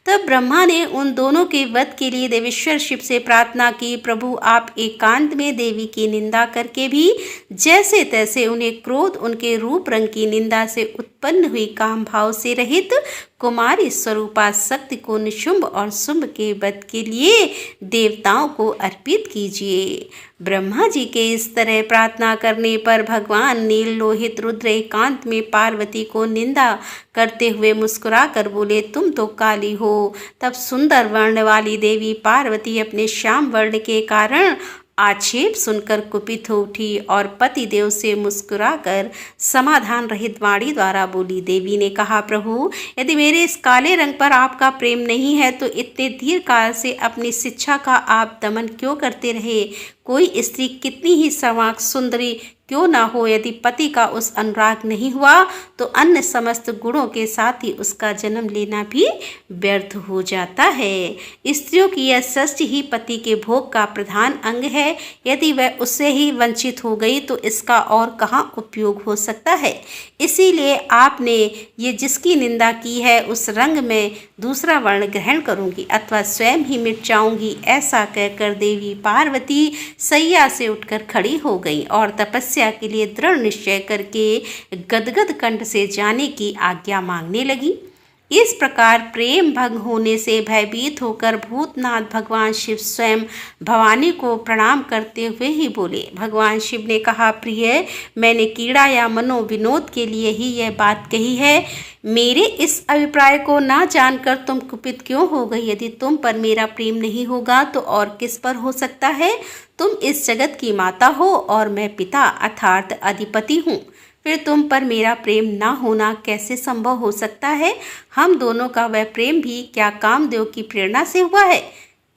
तब ब्रह्मा ने उन दोनों के वध के लिए देवेश्वर शिव से प्रार्थना की, प्रभु आप एकांत में देवी की निंदा करके भी जैसे तैसे उन्हें क्रोध उनके रूप रंग की निंदा से उत्पन्न हुई काम भाव से रहित कुमारी स्वरूपा शक्ति को निशुंभ और शुंभ के वध के लिए देवताओं को अर्पित कीजिए। ब्रह्मा जी के इस तरह प्रार्थना करने पर भगवान नील लोहित रुद्र एकांत में पार्वती को निंदा करते हुए मुस्कुरा कर बोले, तुम तो काली हो। तब सुंदर वर्ण वाली देवी पार्वती अपने श्याम वर्ण के कारण आक्षेप सुनकर कुपित हो उठी और पति देव से मुस्कुराकर समाधान रहित वाणी द्वारा बोली। देवी ने कहा, प्रभु यदि मेरे इस काले रंग पर आपका प्रेम नहीं है तो इतने दीर्घ काल से अपनी शिक्षा का आप दमन क्यों करते रहे। कोई स्त्री कितनी ही सर्वांग सुंदरी क्यों ना हो, यदि पति का उस अनुराग नहीं हुआ तो अन्य समस्त गुणों के साथ ही उसका जन्म लेना भी व्यर्थ हो जाता है। स्त्रियों की यह सृष्टि ही पति के भोग का प्रधान अंग है। यदि वह उससे ही वंचित हो गई तो इसका और कहाँ उपयोग हो सकता है। इसीलिए आपने ये जिसकी निंदा की है उस रंग में दूसरा वर्ण ग्रहण करूंगी अथवा स्वयं ही मिट जाऊंगी। ऐसा कहकर देवी पार्वती सैया से उठकर खड़ी हो गई और तपस्या के लिए दृढ़ निश्चय करके गदगद कंठ से जाने की आज्ञा मांगने लगी। इस प्रकार प्रेम भंग होने से भयभीत होकर भूतनाथ भगवान शिव स्वयं भवानी को प्रणाम करते हुए ही बोले। भगवान शिव ने कहा, प्रिय मैंने कीड़ा या मनोविनोद के लिए ही यह बात कही है। मेरे इस अभिप्राय को ना जानकर तुम कुपित क्यों हो गई। यदि तुम पर मेरा प्रेम नहीं होगा तो और किस पर हो सकता है। तुम इस जगत की माता हो और मैं पिता अर्थात अधिपति हूँ। फिर तुम पर मेरा प्रेम ना होना कैसे संभव हो सकता है। हम दोनों का वह प्रेम भी क्या कामदेव की प्रेरणा से हुआ है?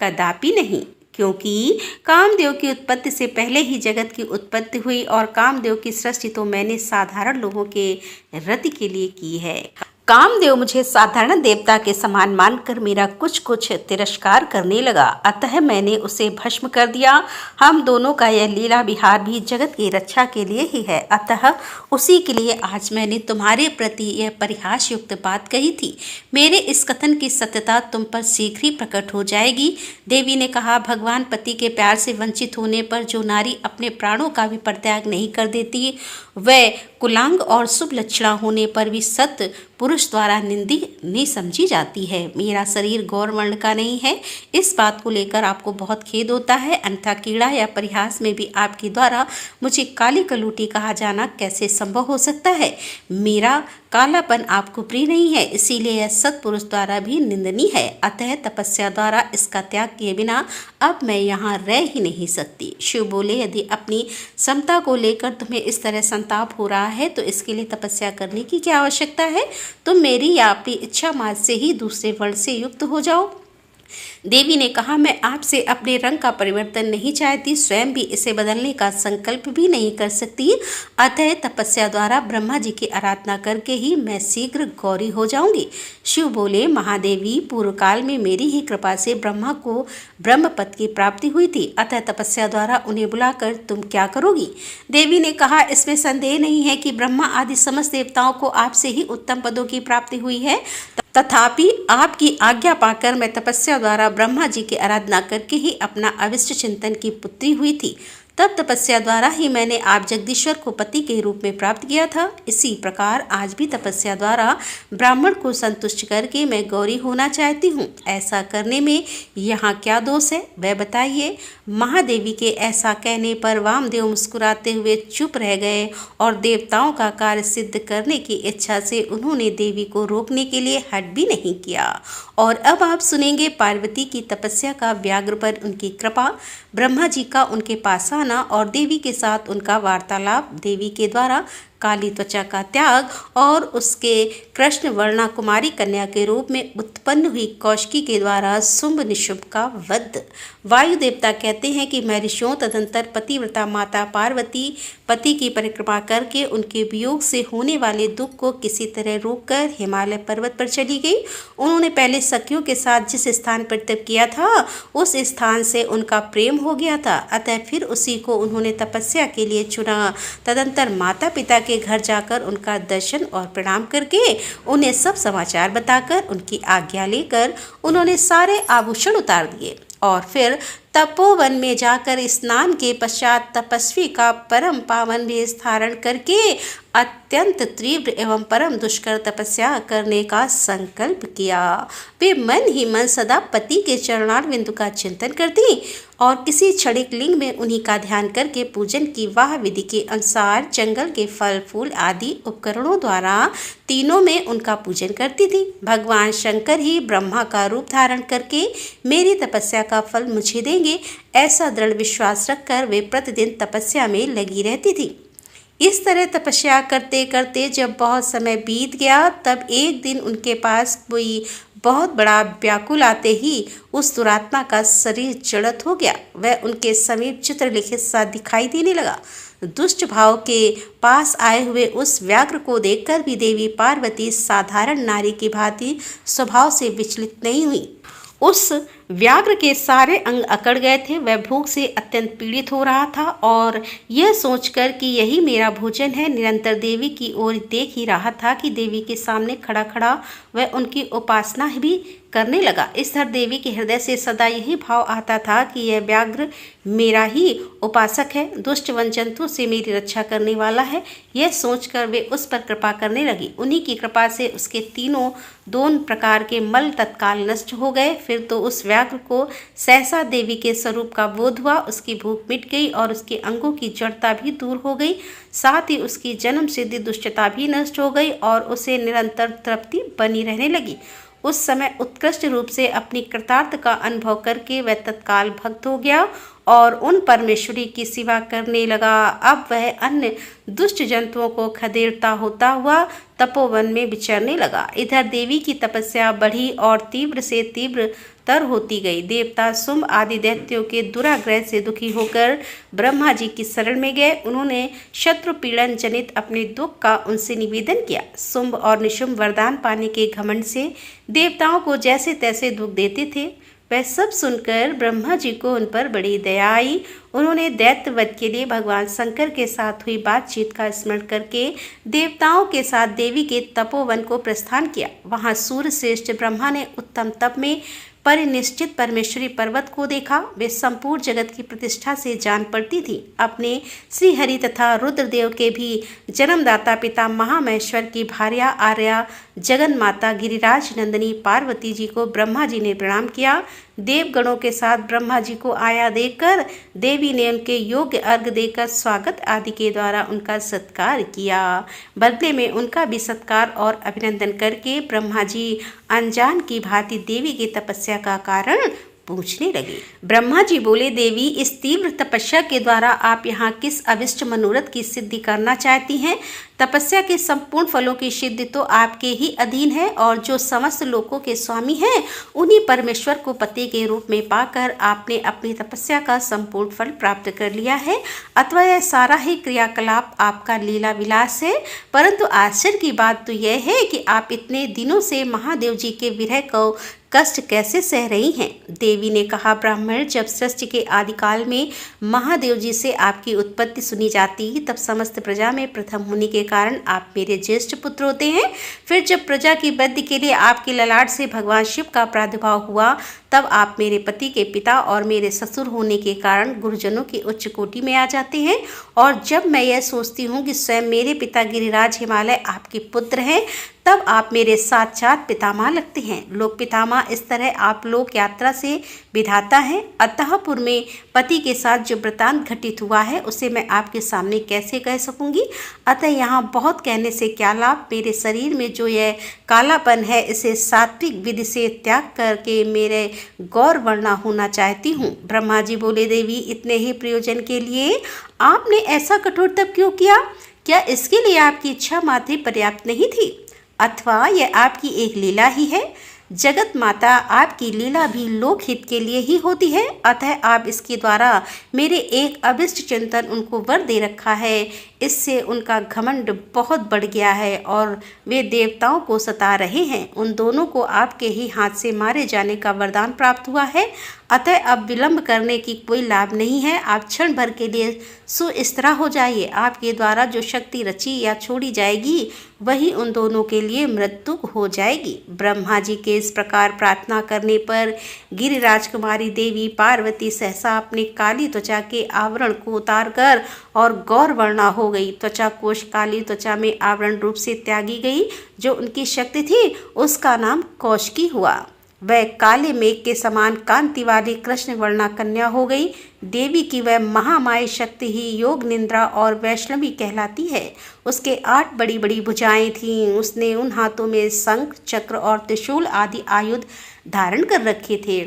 कदापि नहीं, क्योंकि कामदेव की उत्पत्ति से पहले ही जगत की उत्पत्ति हुई और कामदेव की सृष्टि तो मैंने साधारण लोगों के रति के लिए की है। कामदेव मुझे साधारण देवता के समान मानकर मेरा कुछ कुछ तिरस्कार करने लगा, अतः मैंने उसे भस्म कर दिया। हम दोनों का यह लीला विहार भी जगत की रक्षा के लिए ही है, अतः उसी के लिए आज मैंने तुम्हारे प्रति यह परिहास युक्त बात कही थी। मेरे इस कथन की सत्यता तुम पर शीघ्र ही प्रकट हो जाएगी। देवी ने कहा, भगवान पति के प्यार से वंचित होने पर जो नारी अपने प्राणों का भी परित्याग नहीं कर देती, वह कुलांग और शुभ लक्षणा होने पर भी सत्य पुरुष द्वारा निंदनीय समझी जाती है। मेरा शरीर गौर वर्ण का नहीं है, इस बात को लेकर आपको बहुत खेद होता है, अन्यथा कीड़ा या परिहास में भी आपके द्वारा मुझे काली कलूटी कहा जाना कैसे संभव हो सकता है। मेरा कालापन आपको प्रिय नहीं है, इसीलिए यह सत्पुरुष द्वारा भी निंदनीय है। अतः तपस्या द्वारा इसका त्याग किए बिना अब मैं यहाँ रह ही नहीं सकती। शिव बोले, यदि अपनी समता को लेकर तुम्हें इस तरह संताप हो रहा है तो इसके लिए तपस्या करने की क्या आवश्यकता है। तुम मेरी या अपनी इच्छा मार्ग से ही दूसरे वर्ण से युक्त हो जाओ। देवी ने कहा, मैं आपसे अपने रंग का परिवर्तन नहीं चाहती, स्वयं भी इसे बदलने का संकल्प भी नहीं कर सकती। अतः तपस्या द्वारा ब्रह्मा जी की आराधना करके ही मैं शीघ्र गौरी हो जाऊंगी। शिव बोले, महादेवी, पूर्व काल में मेरी ही कृपा से ब्रह्मा को ब्रह्मपद की प्राप्ति हुई थी, अतः तपस्या द्वारा उन्हें बुलाकर तुम क्या करोगी। देवी ने कहा, इसमें संदेह नहीं है कि ब्रह्मा आदि समस्त देवताओं को आपसे ही उत्तम पदों की प्राप्ति हुई है, तथापि आपकी आज्ञा पाकर मैं तपस्या द्वारा ब्रह्मा जी की आराधना करके ही अपना अविष्ट चिंतन की पुत्री हुई थी। तब तपस्या द्वारा ही मैंने आप जगदीश्वर को पति के रूप में प्राप्त किया था। इसी प्रकार आज भी तपस्या द्वारा ब्राह्मण को संतुष्ट करके मैं गौरी होना चाहती हूँ। ऐसा करने में यहाँ क्या दोष है, वह बताइए। महादेवी के ऐसा कहने पर वामदेव मुस्कुराते हुए चुप रह गए और देवताओं का कार्य सिद्ध करने की इच्छा से उन्होंने देवी को रोकने के लिए हट भी नहीं किया। और अब आप सुनेंगे पार्वती की तपस्या का व्याघ्र पर उनकी कृपा, ब्रह्मा जी का उनके पास आना और देवी के साथ उनका वार्तालाप, देवी के द्वारा काली त्वचा का त्याग और उसके कृष्ण वर्णा कुमारी कन्या के रूप में उत्पन्न हुई कौशिकी के द्वारा शुंभ निशुंभ का वध। वायु देवता कहते हैं कि मैं ऋषियों तदंतर पतिव्रता माता पार्वती पति की परिक्रमा करके उनके वियोग से होने वाले दुख को किसी तरह रोककर हिमालय पर्वत पर चली गई। उन्होंने पहले सखियों के साथ जिस स्थान पर तप किया था उस स्थान से उनका प्रेम हो गया था, अतः फिर उसी को उन्होंने तपस्या के लिए चुना। तदंतर माता पिता के घर जाकर उनका दर्शन और प्रणाम करके उन्हें सब समाचार बताकर उनकी आज्ञा लेकर उन्होंने सारे आभूषण उतार दिए और फिर तपोवन में जाकर स्नान के पश्चात तपस्वी का परम पावन वेश धारण करके अत्यंत तीव्र एवं परम दुष्कर तपस्या करने का संकल्प किया। वे मन ही मन सदा पति के चरणारविंद का चिंतन करती और किसी क्षणिक लिंग में उन्हीं का ध्यान करके पूजन की वाह विधि के अनुसार जंगल के फल फूल आदि उपकरणों द्वारा तीनों में उनका पूजन करती थी। भगवान शंकर ही ब्रह्मा का रूप धारण करके मेरी तपस्या का फल मुझे देंगे, ऐसा दृढ़ विश्वास रखकर वे प्रतिदिन तपस्या में लगी रहती थी। इस तरह तपस्या करते करते जब बहुत समय बीत गया, तब एक दिन उनके पास कोई बहुत बड़ा व्याकुल आते ही उस दुरात्मा का शरीर जड़त हो गया। वह उनके समीप चित्रलिखित सा दिखाई देने लगा। दुष्ट भाव के पास आए हुए उस व्याघ्र को देखकर भी देवी पार्वती साधारण नारी की भांति स्वभाव से विचलित नहीं हुई। उस व्याघ्र के सारे अंग अकड़ गए थे। वह भूख से अत्यंत पीड़ित हो रहा था और यह सोचकर कि यही मेरा भोजन है, निरंतर देवी की ओर देख ही रहा था कि देवी के सामने खड़ा खड़ा वह उनकी उपासना भी करने लगा। इस तरह देवी के हृदय से सदा यही भाव आता था कि यह व्याघ्र मेरा ही उपासक है, दुष्ट वन जंतु से मेरी रक्षा करने वाला है। यह सोचकर वे उस पर कृपा करने लगी। उन्हीं की कृपा से उसके तीनों दोनों प्रकार के मल तत्काल नष्ट हो गए। फिर तो उस व्याघ्र को सहसा देवी के स्वरूप का बोध हुआ। उसकी भूख मिट गई और उसके अंगों की जड़ता भी दूर हो गई, साथ ही उसकी जन्म सिद्धि दुष्टता भी नष्ट हो गई और उसे निरंतर तृप्ति बनी रहने लगी। उस समय उत्कृष्ट रूप से अपनी कृतार्थ का अनुभव करके वह तत्काल भक्त हो गया और उन परमेश्वरी की सेवा करने लगा। अब वह अन्य दुष्ट जंतुओं को खदेड़ता होता हुआ तपोवन में विचरने लगा। इधर देवी की तपस्या बढ़ी और तीव्र से तीव्र तर होती गई। देवता शुंभ आदि दैत्यों के दुराग्रह से दुखी होकर ब्रह्मा जी की शरण में गए। उन्होंने शत्रु पीड़न जनित अपने दुख का उनसे निवेदन किया। शुंभ और निशुंभ वरदान पाने के घमंड से देवताओं को जैसे तैसे दुख देते थे। वह सब सुनकर ब्रह्मा जी को उन पर बड़ी दया आई। उन्होंने दैत्य वध के लिए भगवान शंकर के साथ हुई बातचीत का स्मरण करके देवताओं के साथ देवी के तपोवन को प्रस्थान किया। वहां सूर्य श्रेष्ठ ब्रह्मा ने उत्तम तप में परिनिष्ठित परमेश्वरी पर्वत को देखा। वे संपूर्ण जगत की प्रतिष्ठा से जान पड़ती थी। अपने श्री हरि तथा रुद्रदेव के भी जन्मदाता पिता महामहेश्वर की भार्या आर्या जगन माता गिरिराज नंदिनी पार्वती जी को ब्रह्मा जी ने प्रणाम किया। देवगणों के साथ ब्रह्मा जी को आया देखकर देवी ने उनके योग्य अर्घ देकर स्वागत आदि के द्वारा उनका सत्कार किया। बदले में उनका भी सत्कार और अभिनंदन करके ब्रह्मा जी अनजान की भांति देवी की तपस्या का कारण पूछने लगे। ब्रह्मा जी बोले, देवी, इस तीव्र तपस्या के द्वारा आप यहाँ किस अभिष्ट मनोरथ की सिद्धि करना चाहती हैं? तपस्या के संपूर्ण फलों की सिद्धि तो आपके ही अधीन है और जो समस्त लोकों के स्वामी हैं उन्हीं परमेश्वर को पति के रूप में पाकर आपने अपनी तपस्या का संपूर्ण फल प्राप्त कर लिया है। अथवा यह सारा ही क्रियाकलाप आपका लीला विलास है। परंतु आश्चर्य की बात तो यह है कि आप इतने दिनों से महादेव जी के विरह को कष्ट कैसे सह रही हैं? देवी ने कहा, ब्राह्मण, जब सृष्टि के आदिकाल में महादेव जी से आपकी उत्पत्ति सुनी जाती तब समस्त प्रजा में प्रथम होने के कारण आप मेरे ज्येष्ठ पुत्र होते हैं। फिर जब प्रजा की वृद्धि के लिए आपके ललाट से भगवान शिव का प्रादुर्भाव हुआ तब आप मेरे पति के पिता और मेरे ससुर होने के कारण गुरुजनों की उच्च कोटि में आ जाते हैं। और जब मैं यह सोचती हूँ कि स्वयं मेरे पिता गिरिराज हिमालय आपके पुत्र हैं तब आप मेरे साक्षात पितामह लगते हैं। लोक पितामह इस तरह आप लोक यात्रा से विधाता हैं। अतः पूर्व में पति के साथ जो वृतांत घटित हुआ है उसे मैं आपके सामने कैसे कह सकूंगी? अतः यहाँ बहुत कहने से क्या लाभ? मेरे शरीर में जो यह कालापन है इसे सात्विक विधि से त्याग करके मेरे गौर वर्णा होना चाहती हूँ। ब्रह्मा जी बोले, देवी, इतने ही प्रयोजन के लिए आपने ऐसा कठोर तप क्यों किया? क्या इसके लिए आपकी इच्छा मात्र पर्याप्त नहीं थी? अथवा यह आपकी एक लीला ही है? जगत माता आपकी लीला भी लोकहित के लिए ही होती है। अतः आप इसके द्वारा मेरे एक अभिष्ट चिंतन उनको वर दे रखा है। इससे उनका घमंड बहुत बढ़ गया है और वे देवताओं को सता रहे हैं। उन दोनों को आपके ही हाथ से मारे जाने का वरदान प्राप्त हुआ है। अतः अब विलंब करने की कोई लाभ नहीं है। आप क्षण भर के लिए सुस्थिरा हो जाइए। आपके द्वारा जो शक्ति रची या छोड़ी जाएगी वही उन दोनों के लिए मृत्यु हो जाएगी। ब्रह्मा जी के इस प्रकार प्रार्थना करने पर गिरिराज कुमारी देवी पार्वती सहसा अपने काली त्वचा के आवरण को उतारकर और गौर वर्णा हो गई। त्वचा कोश काली त्वचा में आवरण रूप से त्यागी गई। जो उनकी शक्ति थी उसका नाम कौशिकी हुआ। वह काले मेघ के समान कांति वाली कृष्ण वर्णा कन्या हो गई। देवी की वह महामाया शक्ति ही योग निंद्रा और वैष्णवी कहलाती है। उसके 8 बड़ी बड़ी भुजाएं थीं। उसने उन हाथों में शंख, चक्र और त्रिशूल आदि आयुध धारण कर रखे थे।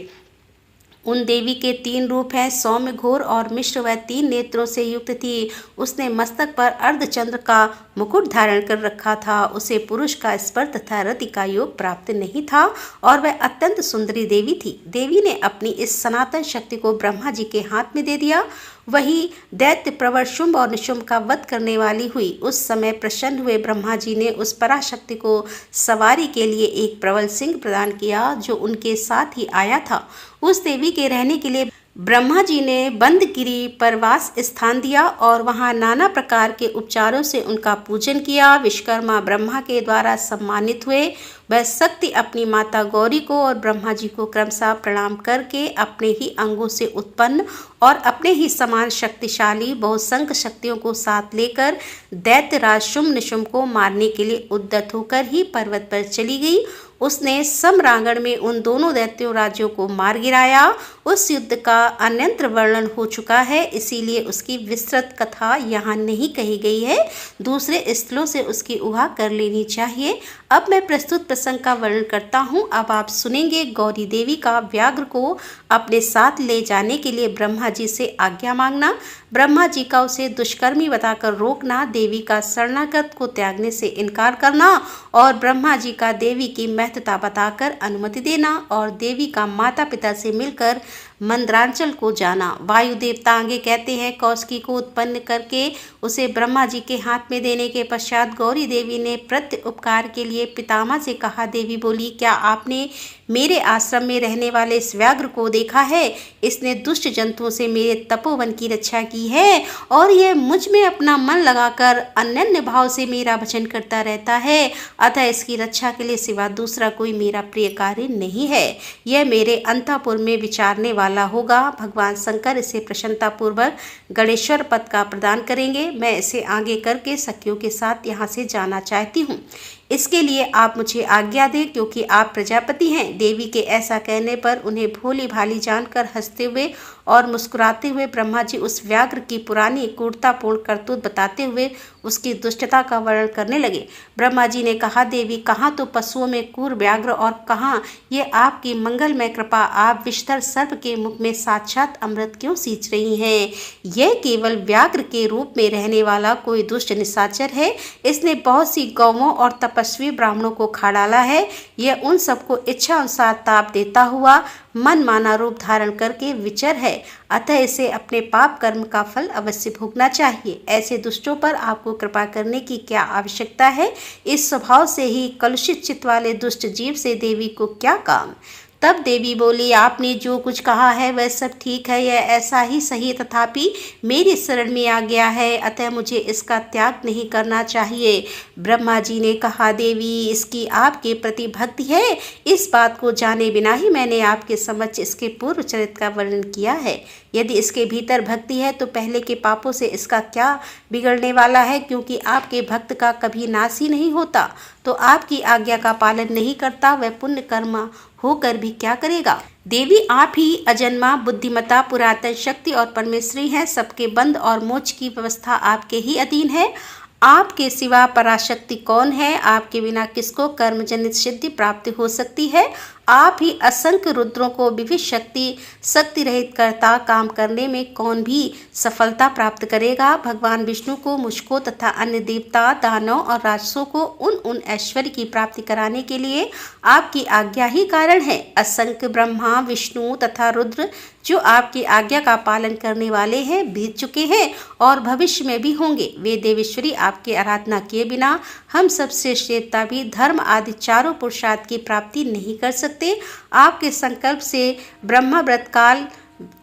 उन देवी के 3 रूप हैं, सौम्य, घोर और मिश्र। वह 3 नेत्रों से युक्त थी। उसने मस्तक पर अर्धचंद्र का मुकुट धारण कर रखा था। उसे पुरुष का स्पर्श तथा रति का योग प्राप्त नहीं था और वह अत्यंत सुंदरी देवी थी। देवी ने अपनी इस सनातन शक्ति को ब्रह्मा जी के हाथ में दे दिया। वही दैत्य प्रवर शुंभ और निशुंभ का वध करने वाली हुई। उस समय प्रसन्न हुए ब्रह्मा जी ने उस पराशक्ति को सवारी के लिए एक प्रबल सिंह प्रदान किया जो उनके साथ ही आया था। उस देवी के रहने के लिए ब्रह्मा जी ने बंदगिरी पर वास स्थान दिया और वहां नाना प्रकार के उपचारों से उनका पूजन किया। विश्वकर्मा ब्रह्मा के द्वारा सम्मानित हुए। वह शक्ति अपनी माता गौरी को और ब्रह्मा जी को क्रमशः प्रणाम करके अपने ही अंगों से उत्पन्न और अपने ही समान शक्तिशाली बहुसंख्य शक्तियों को साथ लेकर दैत्यराज शुंभ निशुंभ को मारने के लिए उद्यत होकर ही पर्वत पर चली गई। उसने सम्रांगण में उन दोनों दैत्यों राज्यों को मार गिराया। उस युद्ध का अन्यंत्र वर्णन हो चुका है, इसीलिए उसकी विस्तृत कथा यहाँ नहीं कही गई है। दूसरे स्थलों से उसकी उहा कर लेनी चाहिए। अब मैं प्रस्तुत प्रसंग का वर्णन करता हूँ। अब आप सुनेंगे गौरी देवी का व्याघ्र को अपने साथ ले जाने के लिए ब्रह्मा जी से आज्ञा मांगना, ब्रह्मा जी का उसे दुष्कर्मी बताकर रोकना, देवी का शरणागत को त्यागने से इनकार करना और ब्रह्मा जी का देवी की महत्ता बताकर अनुमति देना और देवी का माता पिता से मिलकर मंद्रांचल को जाना। वायु देवता आगे कहते हैं, कौशिकी को उत्पन्न करके उसे ब्रह्मा जी के हाथ में देने के पश्चात गौरी देवी ने प्रत्य उपकार के लिए पितामह से कहा। देवी बोली, क्या आपने मेरे आश्रम में रहने वाले इस व्याघ्र को देखा है? इसने दुष्ट जंतुओं से मेरे तपोवन की रक्षा की है और यह मुझ में अपना मन लगाकर अनन्य भाव से मेरा भजन करता रहता है। अतः इसकी रक्षा के लिए सिवा दूसरा कोई मेरा प्रिय कार्य नहीं है। यह मेरे अंतःपुर में विचारने वाला होगा। भगवान शंकर इसे प्रसन्नता पूर्वक गणेश्वर पद का प्रदान करेंगे। मैं इसे आगे करके सखियों के साथ यहाँ से जाना चाहती हूँ। इसके लिए आप मुझे आज्ञा दें, क्योंकि आप प्रजापति हैं। देवी के ऐसा कहने पर उन्हें भोली भाली जानकर हंसते हुए और मुस्कुराते हुए ब्रह्मा जी उस व्याघ्र की पुरानी क्रूरतापूर्ण करतूत बताते हुए उसकी दुष्टता का वर्णन करने लगे। ब्रह्मा जी ने कहा, देवी, कहाँ तो पशुओं में क्रूर व्याघ्र और कहाँ ये आपकी मंगलमय कृपा। आप विषधर सर्प के मुख में साक्षात अमृत क्यों सींच रही हैं? यह केवल व्याघ्र के रूप में रहने वाला कोई दुष्ट निशाचर है। इसने बहुत सी गौवों और तपस्वी ब्राह्मणों को खा डाला है। यह उन सबको इच्छा अनुसार ताप देता हुआ मन माना रूप धारण करके विचर है। अतः इसे अपने पाप कर्म का फल अवश्य भोगना चाहिए। ऐसे दुष्टों पर आपको कृपा करने की क्या आवश्यकता है? इस स्वभाव से ही कलुषित चित्त वाले दुष्ट जीव से देवी को क्या काम? तब देवी बोली, आपने जो कुछ कहा है वह सब ठीक है, यह ऐसा ही सही, तथापि मेरी शरण में आ गया है, अतः मुझे इसका त्याग नहीं करना चाहिए। ब्रह्मा जी ने कहा, देवी, इसकी आपके प्रति भक्ति है, इस बात को जाने बिना ही मैंने आपके समक्ष इसके पूर्व चरित्र का वर्णन किया है। यदि इसके भीतर भक्ति है तो पहले के पापों से इसका क्या बिगड़ने वाला है? क्योंकि आपके भक्त का कभी नाश ही नहीं होता, तो आपकी आज्ञा का पालन नहीं करता, वह पुण्य कर्म होकर भी क्या करेगा? देवी, आप ही अजन्मा, बुद्धिमता, पुरातन शक्ति और परमेश्वरी हैं। सबके बंध और मोक्ष की व्यवस्था आपके ही अधीन है। आपके सिवा पराशक्ति कौन है? आपके बिना किसको कर्मजनित सिद्धि प्राप्ति हो सकती है? आप ही असंख्य रुद्रों को विविध शक्ति रहित करता, काम करने में कौन भी सफलता प्राप्त करेगा? भगवान विष्णु को, मुझको तथा अन्य देवता, दानव और राक्षसों को उन ऐश्वर्य की प्राप्ति कराने के लिए आपकी आज्ञा ही कारण है। असंख्य ब्रह्मा, विष्णु तथा रुद्र जो आपकी आज्ञा का पालन करने वाले हैं, बीत चुके हैं और भविष्य में भी होंगे। वे देवेश्वरी आपकी आराधना किए बिना हम सबसे श्रेष्ठता भी धर्म आदि चारों पुरुषार्थ की प्राप्ति नहीं कर सकते। आपके संकल्प से ब्रह्मा व्रत काल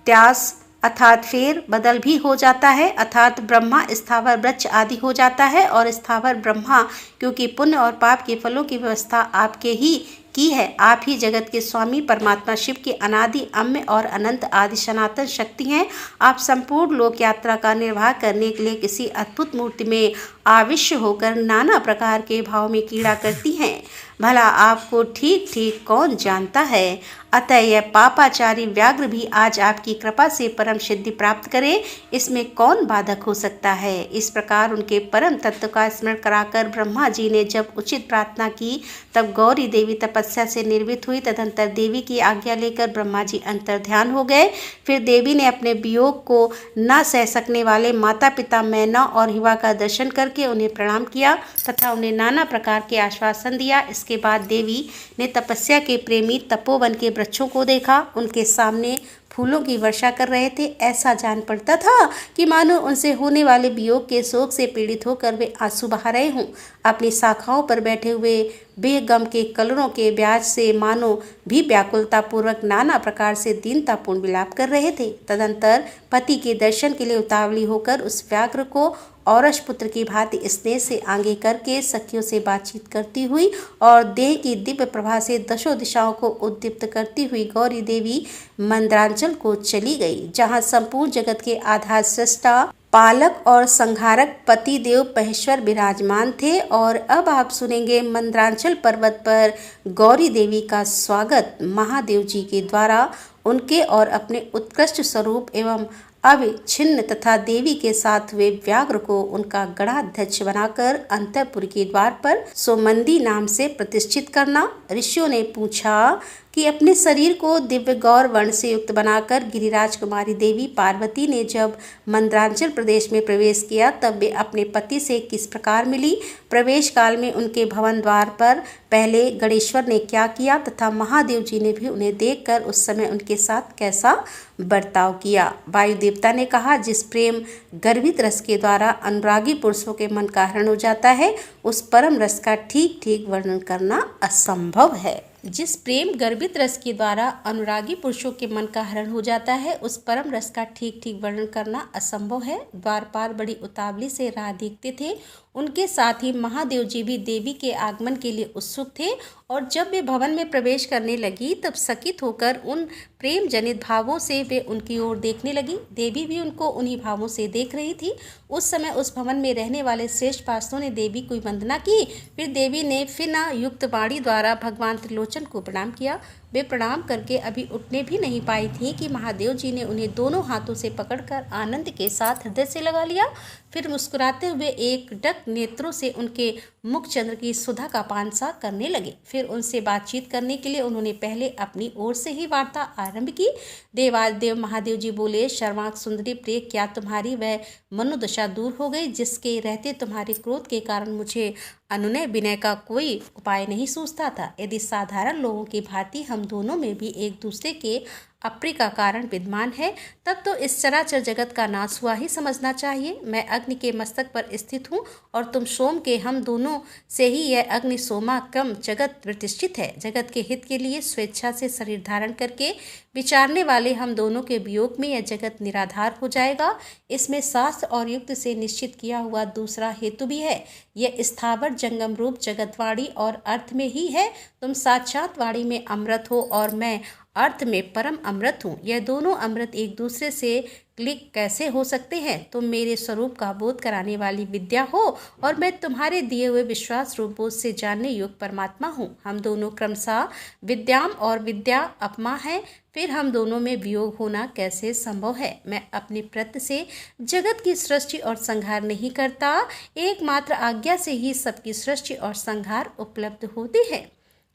त्यास अर्थात फेर बदल भी हो जाता है, अर्थात ब्रह्मा स्थावर वृक्ष आदि हो जाता है और स्थावर ब्रह्मा, क्योंकि पुण्य और पाप के फलों की व्यवस्था आपके ही की है। आप ही जगत के स्वामी परमात्मा शिव की अनादि, अम्य और अनंत आदि सनातन शक्ति हैं। आप संपूर्ण लोक यात्रा का निर्वाह करने के लिए किसी अद्भुत मूर्ति में आविष्ट होकर नाना प्रकार के भाव में क्रीड़ा करती हैं। भला आपको ठीक ठीक कौन जानता है? अतः यह पापाचारी व्याघ्र भी आज आपकी कृपा से परम सिद्धि प्राप्त करे, इसमें कौन बाधक हो सकता है? इस प्रकार उनके परम तत्व का स्मरण कराकर ब्रह्मा जी ने जब उचित प्रार्थना की, तब गौरी देवी तपस्या से निर्वित हुई। तदंतर देवी की आज्ञा लेकर ब्रह्मा जी अंतर्ध्यान हो गए। फिर देवी ने अपने वियोग को न सह सकने वाले माता पिता मैना और हिवा का दर्शन करके उन्हें प्रणाम किया तथा उन्हें नाना प्रकार के आश्वासन दिया। इसके बाद देवी ने तपस्या के प्रेमी तपोवन के वृक्षों को देखा। उनके सामने फूलों की वर्षा कर रहे थे। ऐसा जान पड़ता था कि मानो उनसे होने वाले वियोग के शोक से पीड़ित होकर वे आंसू बहा रहे हों। अपनी शाखाओं पर बैठे हुए बेगम के कलरों के ब्याज से मानो भी व्याकुलता पूर्वक नाना प्रकार से दीनतापूर्ण विलाप कर रहे थे। तदंतर पति के दर्शन के लिए उतावली होकर उस व्याघ्र को औरस पुत्र की भांति स्नेह से आगे करके सखियों से बातचीत करती हुई और देह की दिव्य प्रभा से दशों दिशाओं को उद्दीप्त करती हुई गौरी देवी मंद्रांचल को चली गई, जहाँ संपूर्ण जगत के आधार सृष्टा पालक और संहारक पतिदेव महेश्वर विराजमान थे। और अब आप सुनेंगे मंदरांचल पर्वत पर गौरी देवी का स्वागत महादेव जी के द्वारा उनके और अपने उत्कृष्ट स्वरूप एवं अविच्छिन्न तथा देवी के साथ हुए व्याघ्र को उनका गणाध्यक्ष बनाकर अंतःपुर के द्वार पर सोमंदी नाम से प्रतिष्ठित करना। ऋषियों ने पूछा कि अपने शरीर को दिव्य गौर वर्ण से युक्त बनाकर गिरिराज कुमारी देवी पार्वती ने जब मंदरांचल प्रदेश में प्रवेश किया तब वे अपने पति से किस प्रकार मिली, प्रवेश काल में उनके भवन द्वार पर पहले गणेश्वर ने क्या किया तथा महादेव जी ने भी उन्हें देखकर उस समय उनके साथ कैसा बर्ताव किया। वायु देवता ने कहा, जिस प्रेम गर्वित रस के द्वारा अनुरागी पुरुषों के मन का हरण हो जाता है उस परम रस का ठीक ठीक वर्णन करना असंभव है। जिस प्रेम गर्भित रस के द्वारा अनुरागी पुरुषों के मन का हरण हो जाता है उस परम रस का ठीक ठीक वर्णन करना असंभव है। द्वारपाल बड़ी उतावली से राह देखते थे। उनके साथ ही महादेव जी भी देवी के आगमन के लिए उत्सुक थे और जब वे भवन में प्रवेश करने लगी तब सकित होकर उन प्रेम जनित भावों से वे उनकी ओर देखने लगी। देवी भी उनको उन्हीं भावों से देख रही थी। उस समय उस भवन में रहने वाले श्रेष्ठ पार्षदों ने देवी को वंदना की। फिर देवी ने फिना युक्त वाणी द्वारा भगवान त्रिलोचन को प्रणाम किया। वे प्रणाम करके अभी उठने भी नहीं पाई थी कि महादेव जी ने उन्हें दोनों हाथों से पकड़कर आनंद के साथ हृदय से लगा लिया। फिर मुस्कुराते हुए एक डक नेत्रों से उनके मुख चंद्र की सुधा का पान सा करने लगे। फिर उनसे बातचीत करने के लिए उन्होंने पहले अपनी ओर से ही वार्ता आरंभ की। देवादिदेव महादेव जी बोले, शर्वांक सुंदरी प्रिय, क्या तुम्हारी वह मनोदशा दूर हो गई जिसके रहते तुम्हारे क्रोध के कारण मुझे अनुनय विनय का कोई उपाय नहीं सूझता था। यदि साधारण लोगों की भांति हम दोनों में भी एक दूसरे के अप्रिय का कारण विद्यमान है तब तो इस चराचर जगत का नाश हुआ ही समझना चाहिए। मैं अग्नि के मस्तक पर स्थित हूँ और तुम सोम के, हम दोनों से ही यह अग्नि सोमा क्रम जगत प्रतिष्ठित है। जगत के हित के लिए स्वेच्छा से शरीर धारण करके विचारने वाले हम दोनों के वियोग में यह जगत निराधार हो जाएगा। इसमें शास्त्र और युक्त से निश्चित किया हुआ दूसरा हेतु भी है। यह स्थावर जंगम रूप जगतवाणी और अर्थ में ही है। तुम साक्षात वाणी में अमृत हो और मैं अर्थ में परम अमृत हूँ। यह दोनों अमृत एक दूसरे से क्लिक कैसे हो सकते हैं? तुम मेरे स्वरूप का बोध कराने वाली विद्या हो और मैं तुम्हारे दिए हुए विश्वास रूप बोध से जानने योग्य परमात्मा हूँ। हम दोनों क्रमशः विद्याम और विद्या अपमा हैं। फिर हम दोनों में वियोग होना कैसे संभव है? मैं अपने प्रत्य से जगत की सृष्टि और संहार नहीं करता। एकमात्र आज्ञा से ही सबकी सृष्टि और संहार उपलब्ध होते हैं।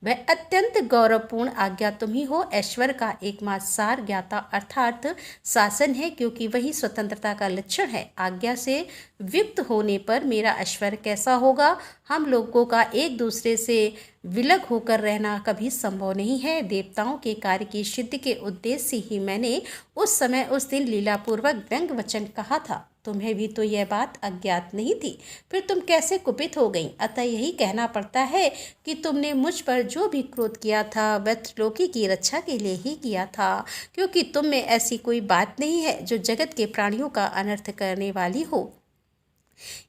वह अत्यंत गौरवपूर्ण आज्ञा तुम ही हो। ऐश्वर्य का एकमात्र सार ज्ञाता अर्थात शासन है, क्योंकि वही स्वतंत्रता का लक्षण है। आज्ञा से वियुक्त होने पर मेरा ऐश्वर्य कैसा होगा? हम लोगों का एक दूसरे से विलग होकर रहना कभी संभव नहीं है। देवताओं के कार्य की सिद्धि के उद्देश्य से ही मैंने उस समय उस दिन लीलापूर्वक व्यंग वचन कहा था। तुम्हें भी तो यह बात अज्ञात नहीं थी, फिर तुम कैसे कुपित हो गई? अतः यही कहना पड़ता है कि तुमने मुझ पर जो भी क्रोध किया था वह त्रिलोकी की रक्षा के लिए ही किया था, क्योंकि तुम में ऐसी कोई बात नहीं है जो जगत के प्राणियों का अनर्थ करने वाली हो।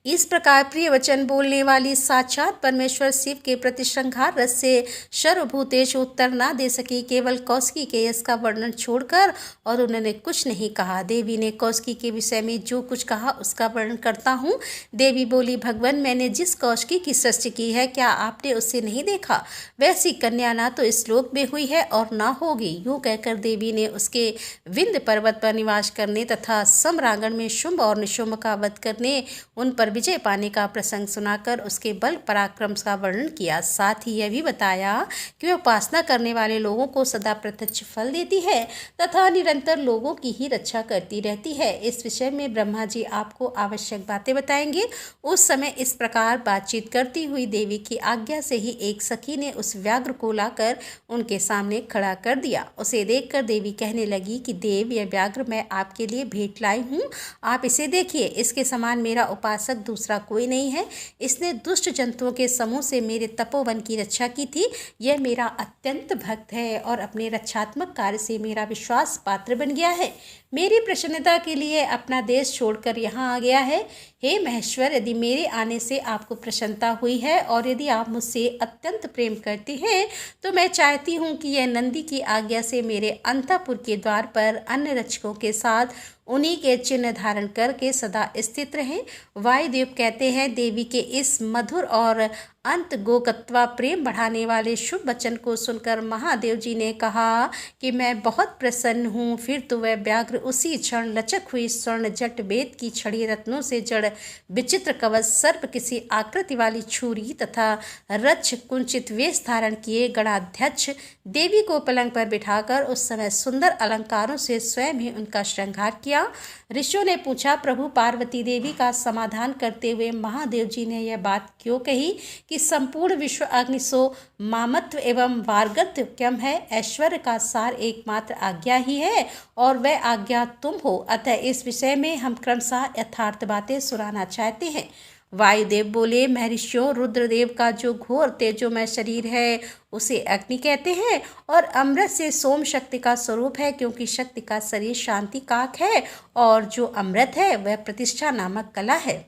इस प्रकार प्रिय वचन बोलने वाली साक्षात परमेश्वर शिव के प्रति श्रृंगार रस से सर्वभूतेश उत्तर ना दे सकी। केवल कौशिकी के यश का वर्णन छोड़कर और उन्होंने कुछ नहीं कहा। देवी ने कौशिकी के विषय में जो कुछ कहा उसका वर्णन करता हूँ। देवी बोली, भगवान, मैंने जिस कौशिकी की सृष्टि की है क्या आपने उसे नहीं देखा? वैसी कन्या ना तो इस लोक में हुई है और ना होगी। यूँ कहकर देवी ने उसके विंध्य पर्वत पर निवास करने तथा सम्रांगण में शुंभ और निशुंभ का वध करने, उन पर विजय पाने का प्रसंग सुनाकर उसके बल पराक्रम का वर्णन किया। साथ ही यह भी बताया कि वह उपासना करने वाले लोगों को सदा प्रत्यक्ष फल देती है तथा निरंतर लोगों की ही रक्षा करती रहती है। इस विषय में ब्रह्मा जी आपको आवश्यक बातें बताएंगे। उस समय इस प्रकार बातचीत करती हुई देवी की आज्ञा से ही एक सखी ने उस व्याघ्र को लाकर उनके सामने खड़ा कर दिया। उसे देखकर देवी कहने लगी कि देव, यह व्याघ्र मैं आपके लिए भेंट लाई हूँ। आप इसे देखिए। इसके समान मेरा उपासक दूसरा कोई नहीं है। इसने दुष्ट जंतुओं के समूह से मेरे तपोवन की रक्षा की थी। यह मेरा अत्यंत भक्त है और अपने रक्षात्मक कार्य से मेरा विश्वास पात्र बन गया है। मेरी प्रसन्नता के लिए अपना देश छोड़कर यहाँ आ गया है। हे महेश्वर, यदि मेरे आने से आपको प्रसन्नता हुई है और यदि आप मुझसे अत्यंत प्रेम करते हैं तो मैं चाहती हूँ कि यह नंदी की आज्ञा से मेरे अंतःपुर के द्वार पर अन्य रक्षकों के साथ उन्हीं के चिन्ह धारण करके सदा स्थित रहें। वायुदेव कहते हैं, देवी के इस मधुर और अंत गोकत्वा प्रेम बढ़ाने वाले शुभ वचन को सुनकर महादेव जी ने कहा कि मैं बहुत प्रसन्न हूँ। फिर तो वह व्याघ्र उसी क्षण लचक हुई स्वर्ण जट वेद की छड़ी, रत्नों से जड़ विचित्र कवच, सर्प किसी आकृति वाली छुरी तथा रक्ष कुंचित वेश धारण किए गणाध्यक्ष देवी को पलंग पर बिठाकर उस समय सुंदर अलंकारों से स्वयं ही उनका श्रृंगार किया। ऋषियों ने पूछा, प्रभु पार्वती देवी का समाधान करते हुए महादेव जी ने यह बात क्यों कही कि संपूर्ण विश्व अग्नि सो मामत्व एवं वार्गत्वक्यम है, ऐश्वर्य का सार एकमात्र आज्ञा ही है और वह आज्ञा तुम हो। अतः इस विषय में हम क्रमशः यथार्थ बातें सुनाना चाहते हैं। वायुदेव बोले, महर्षियों, रुद्रदेव का जो घोर तेजोमय शरीर है उसे अग्नि कहते हैं और अमृत से सोम शक्ति का स्वरूप है, क्योंकि शक्ति का शरीर शांति काक है और जो अमृत है वह प्रतिष्ठा नामक कला है।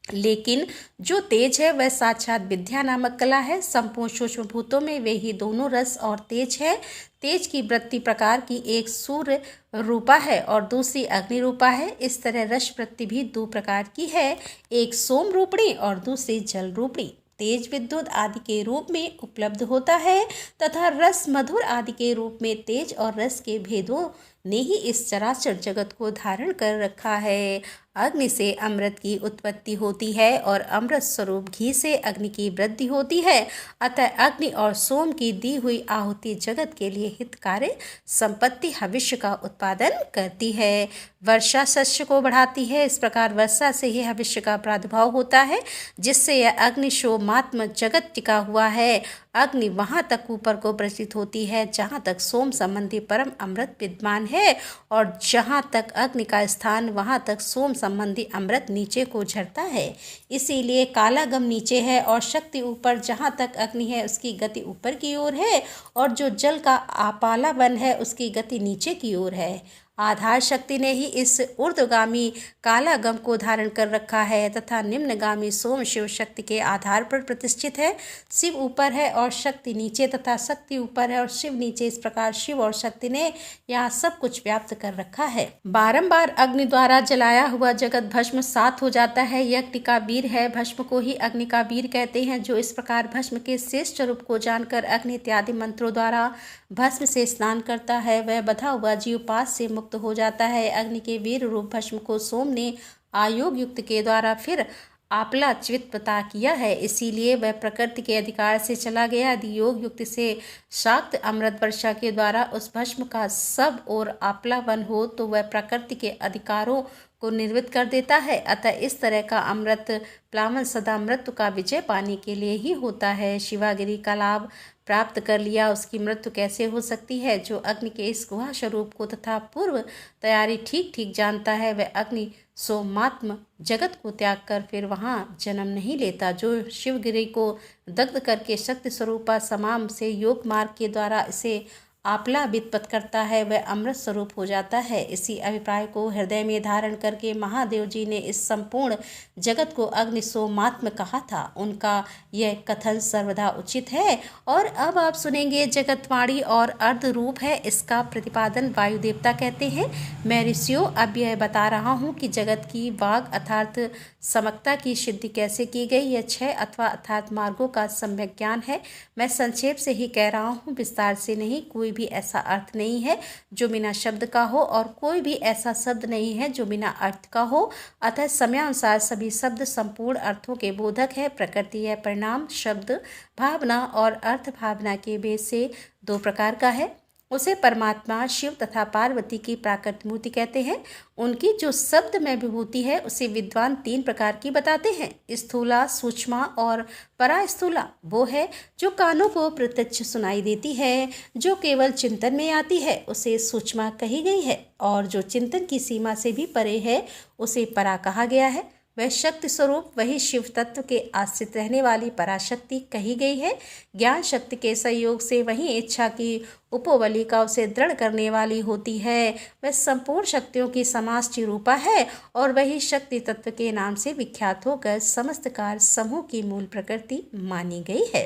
लेकिन जो तेज है वह साक्षात विद्या नामक कला है। संपूर्ण सूक्ष्म भूतों में वे ही दोनों रस और तेज है। तेज की वृत्ति प्रकार की एक सूर्य रूपा है और दूसरी अग्नि रूपा है। इस तरह रस वृत्ति भी दो प्रकार की है, एक सोम रूपणी और दूसरी जल रूपणी। तेज विद्युत आदि के रूप में उपलब्ध होता है तथा रस मधुर आदि के रूप में तेज और रस के भेदों ने ही इस चराचर जगत को धारण कर रखा है। अग्नि से अमृत की उत्पत्ति होती है और अमृत स्वरूप घी से अग्नि की वृद्धि होती है। अतः अग्नि और सोम की दी हुई आहुति जगत के लिए हितकारी संपत्ति भविष्य का उत्पादन करती है। वर्षा शस्य को बढ़ाती है। इस प्रकार वर्षा से ही भविष्य का प्रादुर्भाव होता है, जिससे यह अग्निशोमात्म जगत टिका हुआ है। अग्नि वहाँ तक ऊपर को प्रचित होती है जहाँ तक सोम संबंधी परम अमृत विद्यमान है और जहाँ तक अग्नि का स्थान वहाँ तक सोम संबंधी अमृत नीचे को झरता है। इसीलिए कालागम नीचे है और शक्ति ऊपर। जहाँ तक अग्नि है उसकी गति ऊपर की ओर है और जो जल का आपालावन है उसकी गति नीचे की ओर है। आधार शक्ति ने ही इस ऊर्ध्वगामी कालागम को धारण कर रखा है तथा निम्नगामी सोम शिव शक्ति के आधार पर प्रतिष्ठित है। शिव ऊपर है और शक्ति नीचे तथा शक्ति ऊपर है और शिव नीचे। इस प्रकार शिव और शक्ति ने यहाँ सब कुछ व्याप्त कर रखा है। बारंबार अग्नि द्वारा जलाया हुआ जगत भस्म सात हो जाता है। यज्ञ का वीर है, भस्म को ही अग्नि का वीर कहते हैं। जो इस प्रकार भस्म के श्रेष्ठ स्वरूप को जानकर अग्नि इत्यादि मंत्रों द्वारा भस्म से स्नान करता है वह बधा हुआ जीव पास से मुक्त हो जाता है। अग्नि के वीर रूप भस्म को सोम ने आयोग युक्त के द्वारा फिर आपला च्वितपता किया है, इसीलिए वह प्रकृति के अधिकार से चला गया। यदि योग युक्त से शाक्त अमृत वर्षा के द्वारा उस भस्म का सब और आपलावन हो तो वह प्रकृति के अधिकारों को निर्वृत्त कर देता है। अतः इस तरह का अमृत प्लावन सदा मृत्यु का विजय पाने के लिए ही होता है। शिवागिरी का लाभ प्राप्त कर लिया उसकी मृत्यु कैसे हो सकती है? जो अग्नि के इस गुहा स्वरूप को तथा पूर्व तैयारी ठीक ठीक जानता है वह अग्नि सोमात्म जगत को त्याग कर फिर वहाँ जन्म नहीं लेता। जो शिवगिरी को दग्ध करके शक्ति स्वरूपा समाम से योग मार्ग के द्वारा इसे आपला वित्पत करता है वह अमृत स्वरूप हो जाता है। इसी अभिप्राय को हृदय में धारण करके महादेव जी ने इस संपूर्ण जगत को अग्नि सोमात्म कहा था। उनका यह कथन सर्वदा उचित है। और अब आप सुनेंगे जगतवाणी और अर्ध रूप है, इसका प्रतिपादन वायु देवता कहते हैं। मैं ऋषियों अब यह बता रहा हूँ कि जगत की वाग अर्थात समकता की सिद्धि कैसे की गई। यह 6 अथवा अर्थात मार्गों का सम्यक ज्ञान है। मैं संक्षेप से ही कह रहा हूँ, विस्तार से नहीं। कोई भी ऐसा अर्थ नहीं है जो बिना शब्द का हो और कोई भी ऐसा शब्द नहीं है जो बिना अर्थ का हो। अतः समयानुसार सभी शब्द संपूर्ण अर्थों के बोधक है। प्रकृति है परिणाम, शब्द भावना और अर्थ भावना के भेद से 2 प्रकार का है। उसे परमात्मा शिव तथा पार्वती की प्राकृत मूर्ति कहते हैं। उनकी जो शब्द में विभूति है उसे विद्वान 3 प्रकार की बताते हैं, स्थूला, सूक्ष्मा और परास्थूला। वो है जो कानों को प्रत्यक्ष सुनाई देती है, जो केवल चिंतन में आती है उसे सूक्ष्मा कही गई है और जो चिंतन की सीमा से भी परे है उसे परा कहा गया है। वह शक्ति स्वरूप वही शिव तत्व के आश्रित रहने वाली पराशक्ति कही गई है। ज्ञान शक्ति के सहयोग से वही इच्छा की उपबलिका उसे दृढ़ करने वाली होती है। वह संपूर्ण शक्तियों की समाष्टि रूपा है और वही शक्ति तत्व के नाम से विख्यात होकर समस्त कार्य समूह की मूल प्रकृति मानी गई है।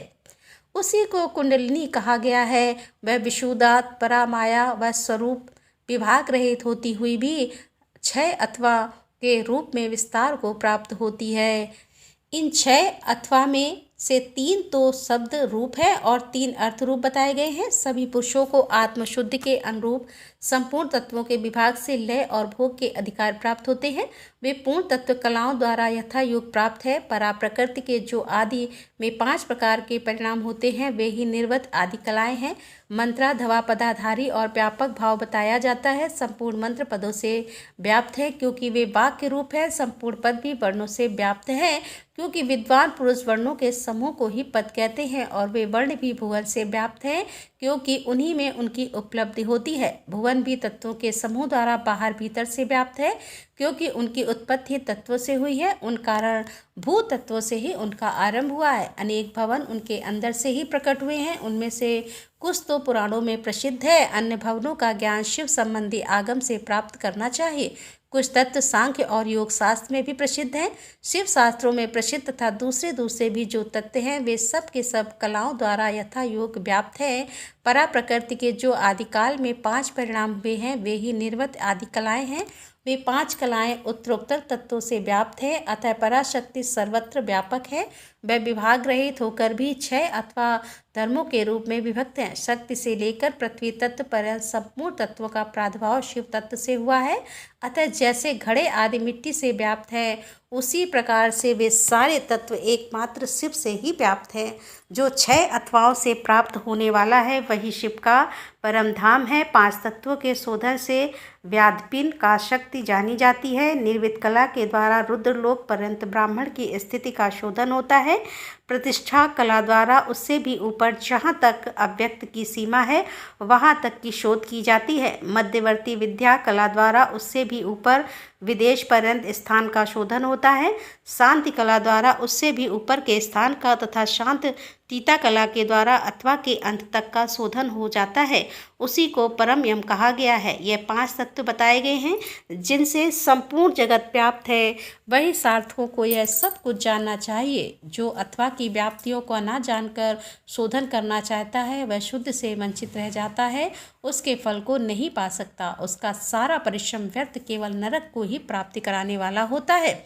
उसी को कुंडलिनी कहा गया है। वह विशुद्धात् परामाया व स्वरूप विभाग रहित होती हुई भी क्षय अथवा के रूप में विस्तार को प्राप्त होती है। इन क्षय अथवा में से 3 तो शब्द रूप है और 3 अर्थ रूप बताए गए हैं। सभी पुरुषों को आत्मशुद्धि के अनुरूप संपूर्ण तत्वों के विभाग से लय और भोग के अधिकार प्राप्त होते हैं। वे पूर्ण तत्व कलाओं द्वारा यथा योग प्राप्त है। परा प्रकृति के जो आदि में 5 प्रकार के परिणाम होते हैं वे ही निर्वत आदि कलाएं हैं। मंत्राधवा पदाधारी और व्यापक भाव बताया जाता है। संपूर्ण मंत्र पदों से व्याप्त है क्योंकि वे वाक्य रूप है। संपूर्ण पद भी वर्णों से व्याप्त है क्योंकि विद्वान पुरुष वर्णों के समूह को ही पद कहते हैं और वे वर्ण भी भुवन से व्याप्त हैं क्योंकि उन्हीं में उनकी उपलब्धि होती है। भुवन भी तत्वों के समूह द्वारा बाहर भीतर से व्याप्त है क्योंकि उनकी उत्पत्ति तत्वों से हुई है। उन कारण भू तत्वों से ही उनका आरंभ हुआ है। अनेक भवन उनके अंदर से ही प्रकट हुए हैं। उनमें से कुछ तो पुराणों में प्रसिद्ध है। अन्य भवनों का ज्ञान शिव संबंधी आगम से प्राप्त करना चाहिए। कुछ तत्व सांख्य और योग शास्त्र में भी प्रसिद्ध हैं। शिव शास्त्रों में प्रसिद्ध तथा दूसरे भी जो तत्व हैं वे सब के सब कलाओं द्वारा यथा योग व्याप्त है। परा प्रकृति के जो आदिकाल में 5 परिणाम हुए हैं वे ही निर्वत आदि कलाएं हैं। वे 5 कलाएं उत्तरोत्तर तत्वों से व्याप्त है। अतः पराशक्ति सर्वत्र व्यापक है। वह विभाग रहित होकर भी 6 अथवा धर्मों के रूप में विभक्त हैं। शक्ति से लेकर पृथ्वी तत्व पर्यंत संपूर्ण तत्वों का प्रादुर्भाव शिव तत्व से हुआ है। अतः जैसे घड़े आदि मिट्टी से व्याप्त है उसी प्रकार से वे सारे तत्व एकमात्र शिव से ही व्याप्त हैं। जो 6 अथवाओं से प्राप्त होने वाला है वही शिव का परम धाम है। 5 तत्वों के शोधन से व्याधपिन का शक्ति जानी जाती है। निर्वित कला के द्वारा रुद्रलोक पर्यंत ब्राह्मण की स्थिति का शोधन होता है। प्रतिष्ठा कला द्वारा उससे भी ऊपर जहाँ तक अव्यक्त की सीमा है वहाँ तक की शोध की जाती है। मध्यवर्ती विद्या कला द्वारा उससे भी ऊपर विदेश पर्यंत स्थान का शोधन होता है। शांति कला द्वारा उससे भी ऊपर के स्थान का तथा शांत तीता कला के द्वारा अथवा के अंत तक का शोधन हो जाता है। उसी को परम यम कहा गया है। यह 5 तत्व बताए गए हैं जिनसे संपूर्ण जगत व्याप्त है। वही सार्थकों को यह सब कुछ जानना चाहिए। जो अथवा की व्याप्तियों को न जानकर शोधन करना चाहता है वह शुद्ध से वंचित रह जाता है। उसके फल को नहीं पा सकता। उसका सारा परिश्रम व्यर्थ केवल नरक को ही प्राप्ति कराने वाला होता है।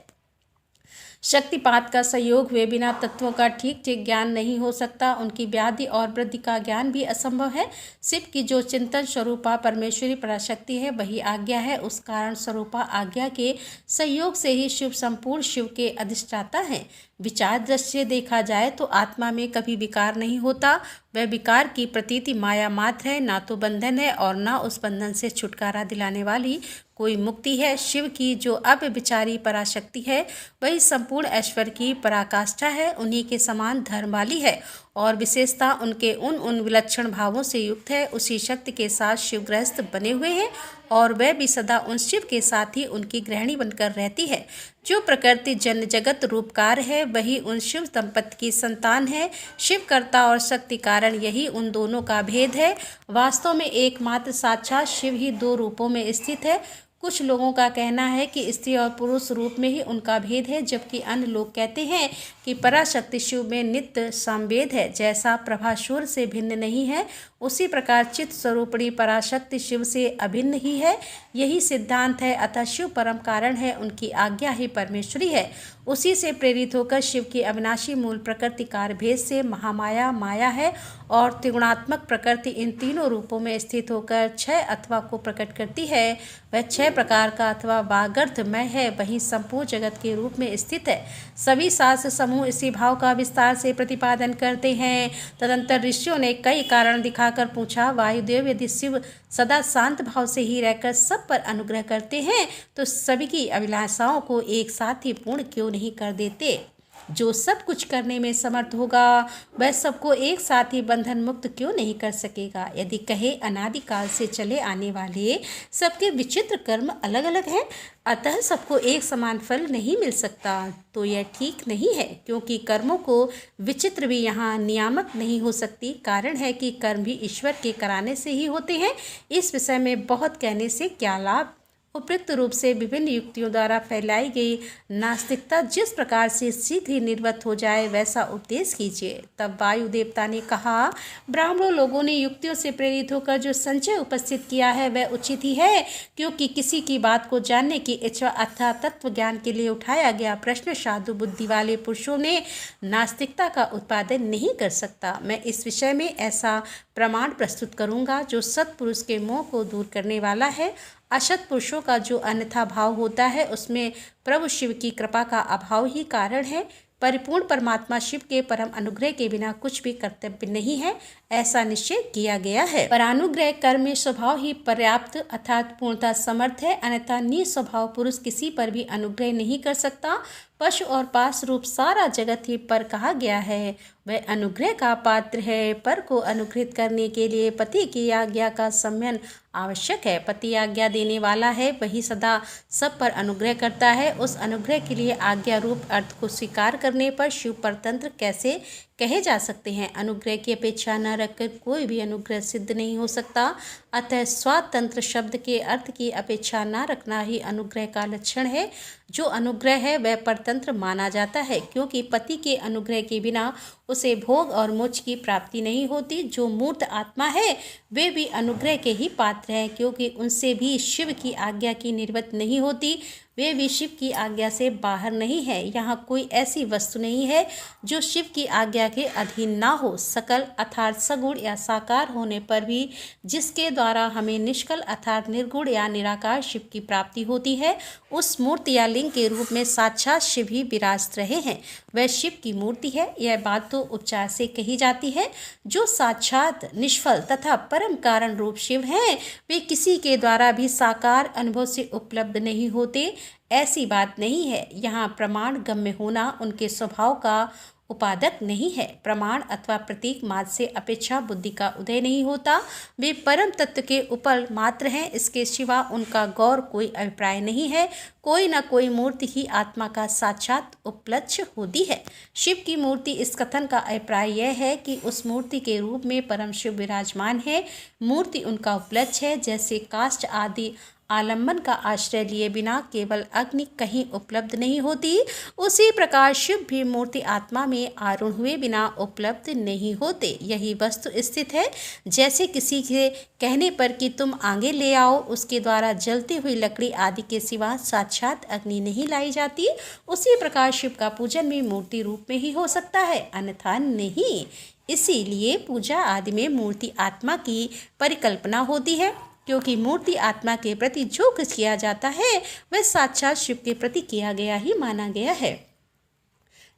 शक्तिपात का सहयोग हुए बिना तत्वों का ठीक ठीक ज्ञान नहीं हो सकता। उनकी व्याधि और वृद्धि का ज्ञान भी असंभव है। शिव की जो चिंतन स्वरूपा परमेश्वरी पराशक्ति है वही आज्ञा है। उस कारण स्वरूपा आज्ञा के सहयोग से ही शिव संपूर्ण शिव के अधिष्ठाता है। विचार दृष्टि से देखा जाए तो आत्मा में कभी विकार नहीं होता। वह विकार की प्रतीति माया मात्र है। ना तो बंधन है और ना उस बंधन से छुटकारा दिलाने वाली कोई मुक्ति है। शिव की जो अव्यभिचारी पराशक्ति है वही संपूर्ण ऐश्वर्य की पराकाष्ठा है। उन्हीं के समान धर्म वाली है और विशेषता उनके उन विलक्षण भावों से युक्त है। उसी शक्ति के साथ शिव गृहस्थ बने हुए हैं और वह भी सदा उन शिव के साथ ही उनकी गृहिणी बनकर रहती है। जो प्रकृति जन जगत रूपकार है वही उन शिव दंपति की संतान है। शिव कर्ता और शक्ति कारण यही उन दोनों का भेद है। वास्तव में एकमात्र साक्षात शिव ही 2 रूपों में स्थित है। कुछ लोगों का कहना है कि स्त्री और पुरुष रूप में ही उनका भेद है, जबकि अन्य लोग कहते हैं कि पराशक्ति शिव में नित्य समवेद है। जैसा प्रभा सूर्य से भिन्न नहीं है उसी प्रकार चित्त स्वरूपणी पराशक्ति शिव से अभिन्न ही है। यही सिद्धांत है। अतः शिव परम कारण है। उनकी आज्ञा ही परमेश्वरी है। उसी से प्रेरित होकर शिव की अविनाशी मूल प्रकृति कार भेद से महामाया माया है और त्रिगुणात्मक प्रकृति इन तीनों रूपों में स्थित होकर 6 अथवा को प्रकट करती है। वह 6 प्रकार का अथवा वागर्थमय है, वही संपूर्ण जगत के रूप में स्थित है। सभी शास्त्र समूह इसी भाव का विस्तार से प्रतिपादन करते हैं। तदंतर ऋषियों ने कई कारण दिखाकर पूछा, वायुदेव यदि शिव सदा शांत भाव से ही रहकर सब पर अनुग्रह करते हैं तो सभी की अभिलाषाओं को एक साथ ही पूर्ण क्यों नहीं कर देते? जो सब कुछ करने में समर्थ होगा वह सबको एक साथ ही बंधन मुक्त क्यों नहीं कर सकेगा? यदि कहे अनादिकाल से चले आने वाले सबके विचित्र कर्म अलग अलग हैं, अतः सबको एक समान फल नहीं मिल सकता, तो यह ठीक नहीं है, क्योंकि कर्मों को विचित्र भी यहाँ नियामक नहीं हो सकती। कारण है कि कर्म भी ईश्वर के कराने से ही होते हैं। इस विषय में बहुत कहने से क्या लाभ। उपयुक्त रूप से विभिन्न युक्तियों द्वारा फैलाई गई नास्तिकता जिस प्रकार से शीघ्र ही निर्वत हो जाए वैसा उपदेश कीजिए। तब वायु देवता ने कहा, ब्राह्मणों लोगों ने युक्तियों से प्रेरित होकर जो संचय उपस्थित किया है वह उचित ही है, क्योंकि किसी की बात को जानने की इच्छा अथवा तत्व ज्ञान के लिए उठाया गया प्रश्न साधु बुद्धि वाले पुरुषों ने नास्तिकता का उत्पादन नहीं कर सकता। मैं इस विषय में ऐसा प्रमाण प्रस्तुत करूंगा जो सत्पुरुष के मोह को दूर करने वाला है। असत पुरुषों का जो अन्यथा भाव होता है उसमें प्रभु शिव की कृपा का अभाव ही कारण है। परिपूर्ण परमात्मा शिव के परम अनुग्रह के बिना कुछ भी कर्तव्य नहीं है, ऐसा निश्चय किया गया है। पर अनुग्रह कर्म में स्वभाव ही पर्याप्त अर्थात पूर्णता समर्थ है, अन्यथा निस्वभाव पुरुष किसी पर भी अनुग्रह नहीं कर सकता। पशु और पास रूप सारा जगत ही पर कहा गया है, वह अनुग्रह का पात्र है। पर को अनुग्रहित करने के लिए पति की आज्ञा का सम्मान आवश्यक है। पति आज्ञा देने वाला है, वही सदा सब पर अनुग्रह करता है। उस अनुग्रह के लिए आज्ञा रूप अर्थ को स्वीकार करने पर शिव परतंत्र कैसे कहे जा सकते हैं। अनुग्रह की अपेक्षा न रखकर कोई भी अनुग्रह सिद्ध नहीं हो सकता। अतः स्वातंत्र शब्द के अर्थ की अपेक्षा न रखना ही अनुग्रह का लक्षण है। जो अनुग्रह है वह परतंत्र माना जाता है, क्योंकि पति के अनुग्रह के बिना उसे भोग और मोक्ष की प्राप्ति नहीं होती। जो मूर्त आत्मा है वे भी अनुग्रह के ही पात्र हैं, क्योंकि उनसे भी शिव की आज्ञा की निर्वत नहीं होती। वे भी शिव की आज्ञा से बाहर नहीं है। यहाँ कोई ऐसी वस्तु नहीं है जो शिव की आज्ञा के अधीन ना हो। सकल अर्थात सगुण या साकार होने पर भी जिसके द्वारा हमें निष्कल अर्थात निर्गुण या निराकार शिव की प्राप्ति होती है, उस मूर्ति या लिंग के रूप में साक्षात शिव ही विराज रहे हैं। वह शिव की मूर्ति है। यह बात तो उपचार से कही जाती है। जो साक्षात निष्फल तथा परम कारण रूप शिव हैं, वे किसी के द्वारा भी साकार अनुभव से उपलब्ध नहीं होते, ऐसी बात नहीं है। यहाँ प्रमाण गम्य होना उनके स्वभाव का उपादक नहीं है। प्रमाण अथवा प्रतीक मात्र से अपेक्षा बुद्धि का उदय नहीं होता। वे परम तत्व के उपल मात्र हैं, इसके सिवा उनका गौर कोई अभिप्राय नहीं है। कोई न कोई मूर्ति ही आत्मा का साक्षात उपलक्ष्य होती है। शिव की मूर्ति इस कथन का अभिप्राय यह है कि उस मूर्ति के रूप में परम शिव विराजमान है। मूर्ति उनका उपलक्ष्य है। जैसे काष्ठ आदि आलम्बन का आश्रय लिए बिना केवल अग्नि कहीं उपलब्ध नहीं होती, उसी प्रकार शिव भी मूर्ति आत्मा में आरूढ़ हुए बिना उपलब्ध नहीं होते। यही वस्तु स्थित है। जैसे किसी के कहने पर कि तुम आगे ले आओ, उसके द्वारा जलती हुई लकड़ी आदि के सिवा साक्षात अग्नि नहीं लाई जाती, उसी प्रकार शिव का पूजन भी मूर्ति रूप में ही हो सकता है, अन्यथा नहीं। इसीलिए पूजा आदि में मूर्ति आत्मा की परिकल्पना होती है, क्योंकि मूर्ति आत्मा के प्रति जो कुछ किया जाता है वह साक्षात शिव के प्रति किया गया ही माना गया है।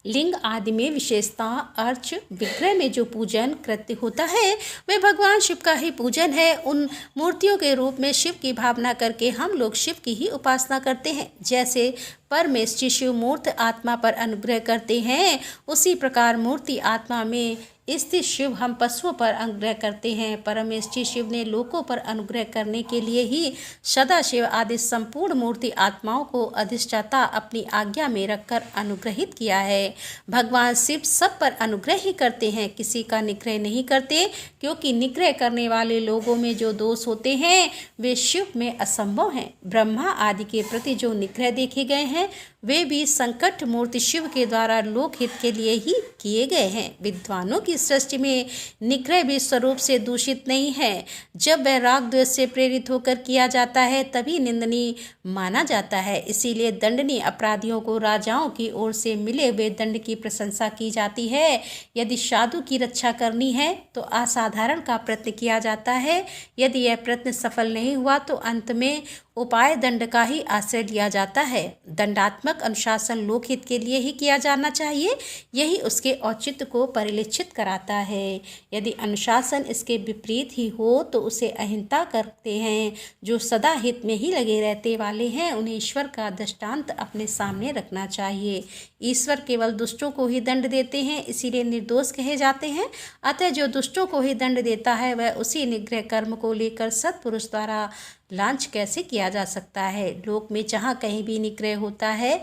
लिंग आदि में विशेषता अर्च विग्रह में जो पूजन कृत्य होता है वह भगवान शिव का ही पूजन है। उन मूर्तियों के रूप में शिव की भावना करके हम लोग शिव की ही उपासना करते हैं। जैसे परमेष्ठी शिव मूर्त आत्मा पर अनुग्रह करते हैं, उसी प्रकार मूर्ति आत्मा में स्थित शिव हम पशुओं पर अनुग्रह करते हैं। परमेष्ठी शिव ने लोकों पर अनुग्रह करने के लिए ही सदाशिव आदि संपूर्ण मूर्ति आत्माओं को अधिष्ठाता अपनी आज्ञा में रखकर अनुग्रहित किया है। भगवान शिव सब पर अनुग्रह ही करते हैं, किसी का निग्रह नहीं करते, क्योंकि निग्रह करने वाले लोगों में जो दोष होते हैं वे शिव में असंभव हैं। ब्रह्मा आदि के प्रति जो निग्रह देखे गए हैं वे भी संकट मूर्ति शिव के द्वारा लोकहित के लिए ही किए गए हैं। विद्वानों की सृष्टि में निग्रह भी स्वरूप से दूषित नहीं है। जब वह राग द्वेष से प्रेरित होकर किया जाता है तभी निंदनीय माना जाता है। इसीलिए दंडनीय अपराधियों को राजाओं की ओर से मिले हुए दंड की प्रशंसा की जाती है। यदि साधु की रक्षा करनी है तो असाधारण का प्रयत्न किया जाता है। यदि यह प्रयत्न सफल नहीं हुआ तो अंत में उपाय दंड का ही आश्रय लिया जाता है। दंडात्मक अनुशासन लोकहित के लिए ही किया जाना चाहिए, यही उसके औचित्य को परिलक्षित कराता है। यदि अनुशासन इसके विपरीत ही हो तो उसे अहिंसा करते हैं। जो सदा हित में ही लगे रहते वाले हैं उन्हें ईश्वर का दृष्टांत अपने सामने रखना चाहिए। ईश्वर केवल दुष्टों को ही दंड देते हैं, इसीलिए निर्दोष कहे जाते हैं। अतः जो दुष्टों को ही दंड देता है वह उसी निग्रह कर्म को लेकर सत्पुरुष द्वारा लांछ कैसे किया जा सकता है। लोक में जहाँ कहीं भी निग्रह होता है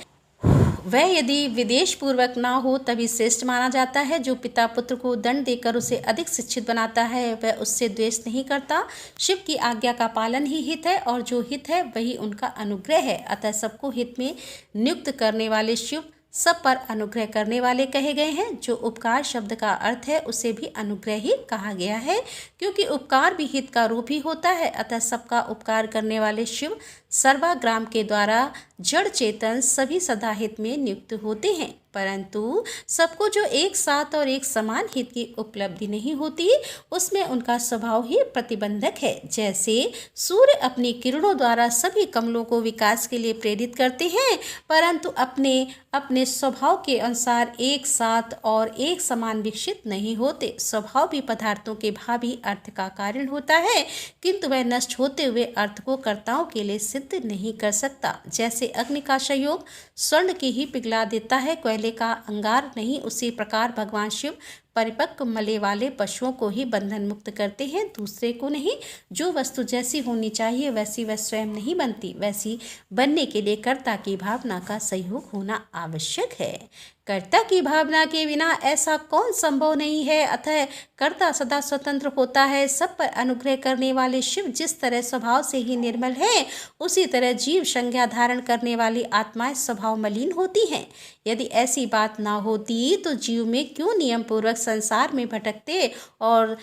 वह यदि विदेश पूर्वक ना हो तभी श्रेष्ठ माना जाता है। जो पिता पुत्र को दंड देकर उसे अधिक शिक्षित बनाता है वह उससे द्वेष नहीं करता। शिव की आज्ञा का पालन ही हित है और जो हित है वही उनका अनुग्रह है। अतः सबको हित में नियुक्त करने वाले शिव सब पर अनुग्रह करने वाले कहे गए हैं। जो उपकार शब्द का अर्थ है उसे भी अनुग्रह ही कहा गया है, क्योंकि उपकार भी हित का रूप ही होता है। अतः सबका उपकार करने वाले शिव सर्वाग्राम के द्वारा जड़ चेतन सभी सदा हित में नियुक्त होते हैं, परंतु सबको जो एक साथ और एक समान हित की उपलब्धि नहीं होती उसमें उनका स्वभाव ही प्रतिबंधक है। जैसे सूर्य अपनी किरणों द्वारा सभी कमलों को विकास के लिए प्रेरित करते हैं, परंतु अपने अपने स्वभाव के अनुसार एक साथ और एक समान विकसित नहीं होते। स्वभाव भी पदार्थों के भावी अर्थ का कारण होता है, किंतु वह नष्ट होते हुए अर्थ को कर्ताओं के लिए सिद्ध नहीं कर सकता। जैसे अग्नि का संयोग स्वर्ण की ही पिघला देता है, कोयले का अंगार नहीं, उसी प्रकार भगवान शिव परिपक्व मले वाले पशुओं को ही बंधन मुक्त करते हैं, दूसरे को नहीं। जो वस्तु जैसी होनी चाहिए वैसी वह स्वयं नहीं बनती, वैसी बनने के लिए कर्ता की भावना का सहयोग होना आवश्यक है। कर्ता की भावना के बिना ऐसा कौन संभव नहीं है। अतः कर्ता सदा स्वतंत्र होता है। सब पर अनुग्रह करने वाले शिव जिस तरह स्वभाव से ही निर्मल है, उसी तरह जीव संज्ञा धारण करने वाली आत्माएं स्वभाव मलिन होती हैं। यदि ऐसी बात ना होती तो जीव में क्यों नियम पूर्वक संसार में भटकते और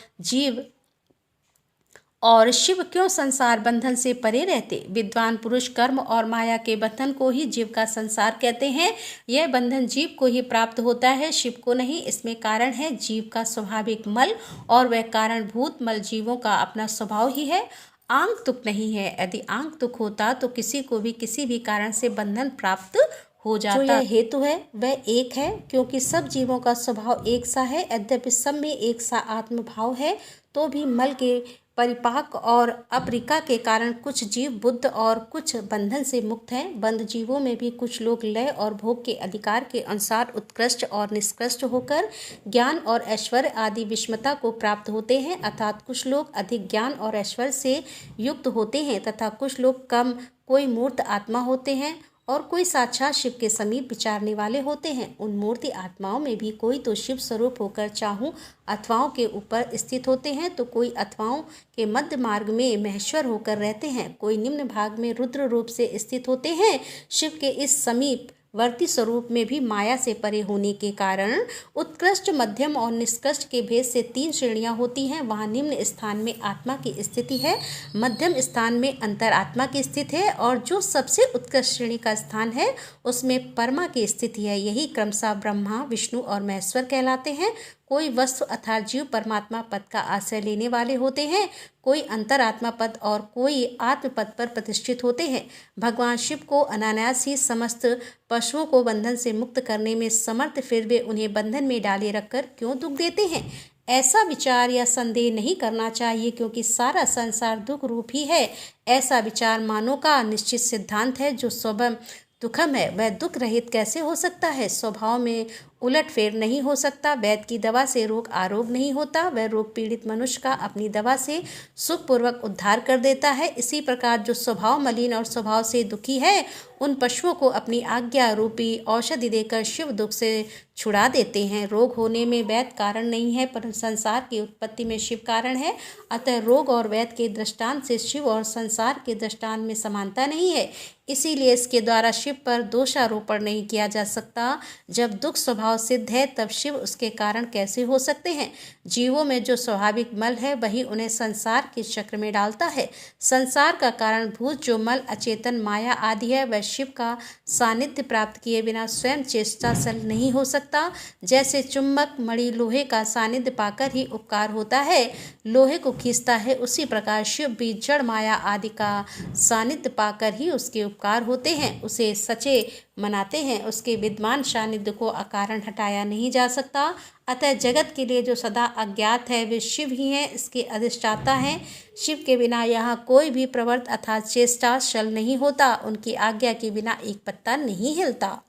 शिव क्यों संसार बंधन से परे रहते। विद्वान पुरुष कर्म और माया के बंधन को ही जीव का संसार कहते हैं। यह बंधन जीव को ही प्राप्त होता है, शिव को नहीं। इसमें कारण है जीव का स्वाभाविक मल और वह कारणभूत मल जीवों का अपना स्वभाव ही है, आंग तुक नहीं है। यदि आंग तुक होता तो किसी को भी किसी भी कारण से बंधन प्राप्त हो जाता। जो यह हेतु है वह एक है, क्योंकि सब जीवों का स्वभाव एक सा है। यद्यपि सब में एक सा आत्मभाव है तो भी मल के परिपाक और अपरिका के कारण कुछ जीव बुद्ध और कुछ बंधन से मुक्त हैं। बंध जीवों में भी कुछ लोग लय और भोग के अधिकार के अनुसार उत्कृष्ट और निष्कृष्ट होकर ज्ञान और ऐश्वर्य आदि विषमता को प्राप्त होते हैं, अर्थात कुछ लोग अधिक ज्ञान और ऐश्वर्य से युक्त होते हैं तथा कुछ लोग कम, कोई मूर्त आत्मा होते हैं और कोई साक्षात शिव के समीप विचारने वाले होते हैं। उन मूर्ति आत्माओं में भी कोई तो शिव स्वरूप होकर चाहूं अथवाओं के ऊपर स्थित होते हैं, तो कोई अथवाओं के मध्य मार्ग में महेश्वर होकर रहते हैं, कोई निम्न भाग में रुद्र रूप से स्थित होते हैं। शिव के इस समीप वर्ती स्वरूप में भी माया से परे होने के कारण उत्कृष्ट, मध्यम और निष्कृष्ट के भेद से 3 श्रेणियां होती हैं। वहाँ निम्न स्थान में आत्मा की स्थिति है, मध्यम स्थान में अंतरात्मा की स्थिति है और जो सबसे उत्कृष्ट श्रेणी का स्थान है उसमें परमा की स्थिति है। यही क्रमशः ब्रह्मा, विष्णु और महेश्वर कहलाते हैं। कोई वस्तु अर्थात जीव परमात्मा पद का आश्रय लेने वाले होते हैं, कोई अंतरात्मा पद और कोई आत्म पद पर प्रतिष्ठित होते हैं। भगवान शिव को अनायास ही समस्त पशुओं को बंधन से मुक्त करने में समर्थ, फिर वे उन्हें बंधन में डाले रखकर क्यों दुख देते हैं। ऐसा विचार या संदेह नहीं करना चाहिए, क्योंकि सारा संसार दुख रूप ही है। ऐसा विचार मानव का निश्चित सिद्धांत है। जो स्वयं दुखम है वह दुख रहित कैसे हो सकता है। स्वभाव में उलट फेर नहीं हो सकता। वैद्य की दवा से रोग आरोग नहीं होता, वह रोग पीड़ित मनुष्य का अपनी दवा से सुखपूर्वक उद्धार कर देता है। इसी प्रकार जो स्वभाव मलिन और स्वभाव से दुखी है उन पशुओं को अपनी आज्ञा रूपी औषधि देकर शिव दुख से छुड़ा देते हैं। रोग होने में वैद्य कारण नहीं है, परंतु संसार की उत्पत्ति में शिव कारण है। अतः रोग और वैद्य के दृष्टांत से शिव और संसार के दृष्टांत में समानता नहीं है, इसीलिए इसके द्वारा शिव पर दोषारोपण नहीं किया जा सकता। जब दुख स्वभाव सिद्ध है तब शिव उसके कारण कैसे हो सकते हैं। जीवों में जो स्वाभाविक मल है वही उन्हें संसार के चक्र में डालता है। संसार का कारणभूत जो मल अचेतन माया आदि है वह शिव का सानिध्य प्राप्त किए बिना स्वयं चेष्टाशल नहीं हो सकता। जैसे चुंबक मणि लोहे का सानिध्य पाकर ही उपकार होता है, लोहे को खींचता है, उसी प्रकार शिव भी जड़ माया आदि का सानिध्य पाकर ही उसके उपकार होते हैं, उसे सचे मनाते हैं। उसके विद्यमान सानिध्य को अकारण हटाया नहीं जा सकता। अतः जगत के लिए जो सदा अज्ञात है वे शिव ही हैं, इसके अधिष्ठाता हैं। शिव के बिना यहाँ कोई भी प्रवर्त अर्थात चेष्टा शल नहीं होता। उनकी आज्ञा के बिना एक पत्ता नहीं हिलता।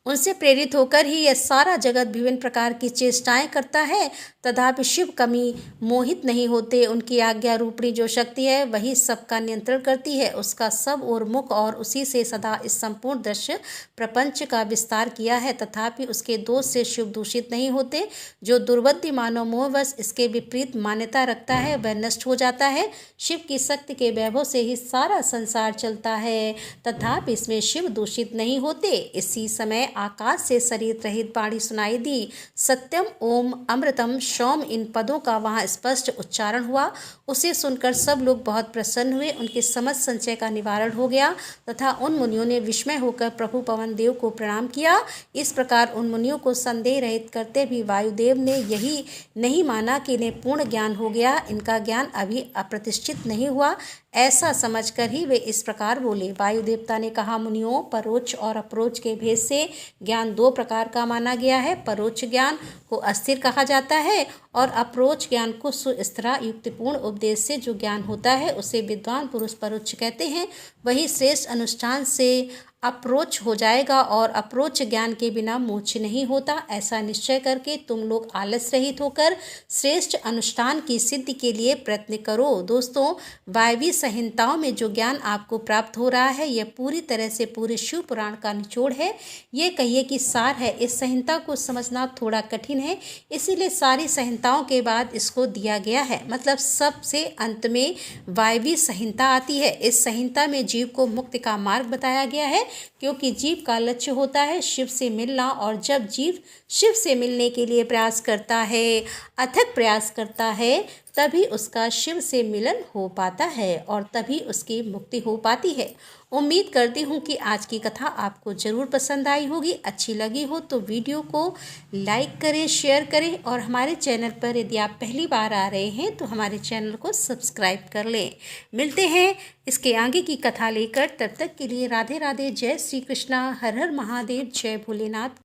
उनसे प्रेरित होकर ही यह सारा जगत विभिन्न प्रकार की चेष्टाएं करता है, तथापि शिव कभी मोहित नहीं होते। उनकी आज्ञा रूपणी जो शक्ति है वही सबका नियंत्रण करती है। उसका सब और मुख और उसी से सदा इस संपूर्ण दृश्य प्रपंच का विस्तार किया है, तथापि उसके दोष से शिव दूषित नहीं होते। जो दुर्बुद्धि मानव मोहवश इसके विपरीत मान्यता रखता है वह नष्ट हो जाता है। शिव की शक्ति के वैभव से ही सारा संसार चलता है, तथापि इसमें शिव दूषित नहीं होते। इसी समय आकाश से शरीर रहित वाणी सुनाई दी। सत्यम, ओम, अमृतम, सौम इन पदों का वहाँ स्पष्ट उच्चारण हुआ। उसे सुनकर सब लोग बहुत प्रसन्न हुए। उनके समस्त संशय का निवारण हो गया तथा उन मुनियों ने विस्मय होकर प्रभु पवन देव को प्रणाम किया। इस प्रकार उन मुनियों को संदेह रहित करते भी वायुदेव ने यही नहीं माना कि इन्हें पूर्ण ज्ञान हो गया, इनका ज्ञान अभी अप्रतिष्ठित नहीं हुआ, ऐसा समझकर ही वे इस प्रकार बोले। वायु देवता ने कहा, मुनियों, परोक्ष और अप्रोच के भेद से ज्ञान दो प्रकार का माना गया है। परोक्ष ज्ञान को अस्थिर कहा जाता है और अप्रोच ज्ञान को सुस्थिरा युक्तिपूर्ण उपदेश से जो ज्ञान होता है उसे विद्वान पुरुष परोक्ष कहते हैं। वही श्रेष्ठ अनुष्ठान से अप्रोच हो जाएगा और अप्रोच ज्ञान के बिना मोक्ष नहीं होता। ऐसा निश्चय करके तुम लोग आलस रहित होकर श्रेष्ठ अनुष्ठान की सिद्धि के लिए प्रयत्न करो। दोस्तों, वायवी संहिताओं में जो ज्ञान आपको प्राप्त हो रहा है यह पूरी तरह से पूरे शिव पुराण का निचोड़ है, ये कहिए कि सार है। इस संहिता को समझना थोड़ा कठिन है, इसीलिए सारी संहिताओं के बाद इसको दिया गया है। मतलब सबसे अंत में वायवी संहिता आती है। इस संहिता में जीव को मुक्ति का मार्ग बताया गया है, क्योंकि जीव का लक्ष्य होता है शिव से मिलना, और जब जीव शिव से मिलने के लिए प्रयास करता है, अथक प्रयास करता है, तभी उसका शिव से मिलन हो पाता है और तभी उसकी मुक्ति हो पाती है। उम्मीद करती हूँ कि आज की कथा आपको ज़रूर पसंद आई होगी। अच्छी लगी हो तो वीडियो को लाइक करें, शेयर करें और हमारे चैनल पर यदि आप पहली बार आ रहे हैं तो हमारे चैनल को सब्सक्राइब कर लें। मिलते हैं इसके आगे की कथा लेकर, तब तक के लिए राधे राधे, जय श्री कृष्णा, हर हर महादेव, जय भोलेनाथ।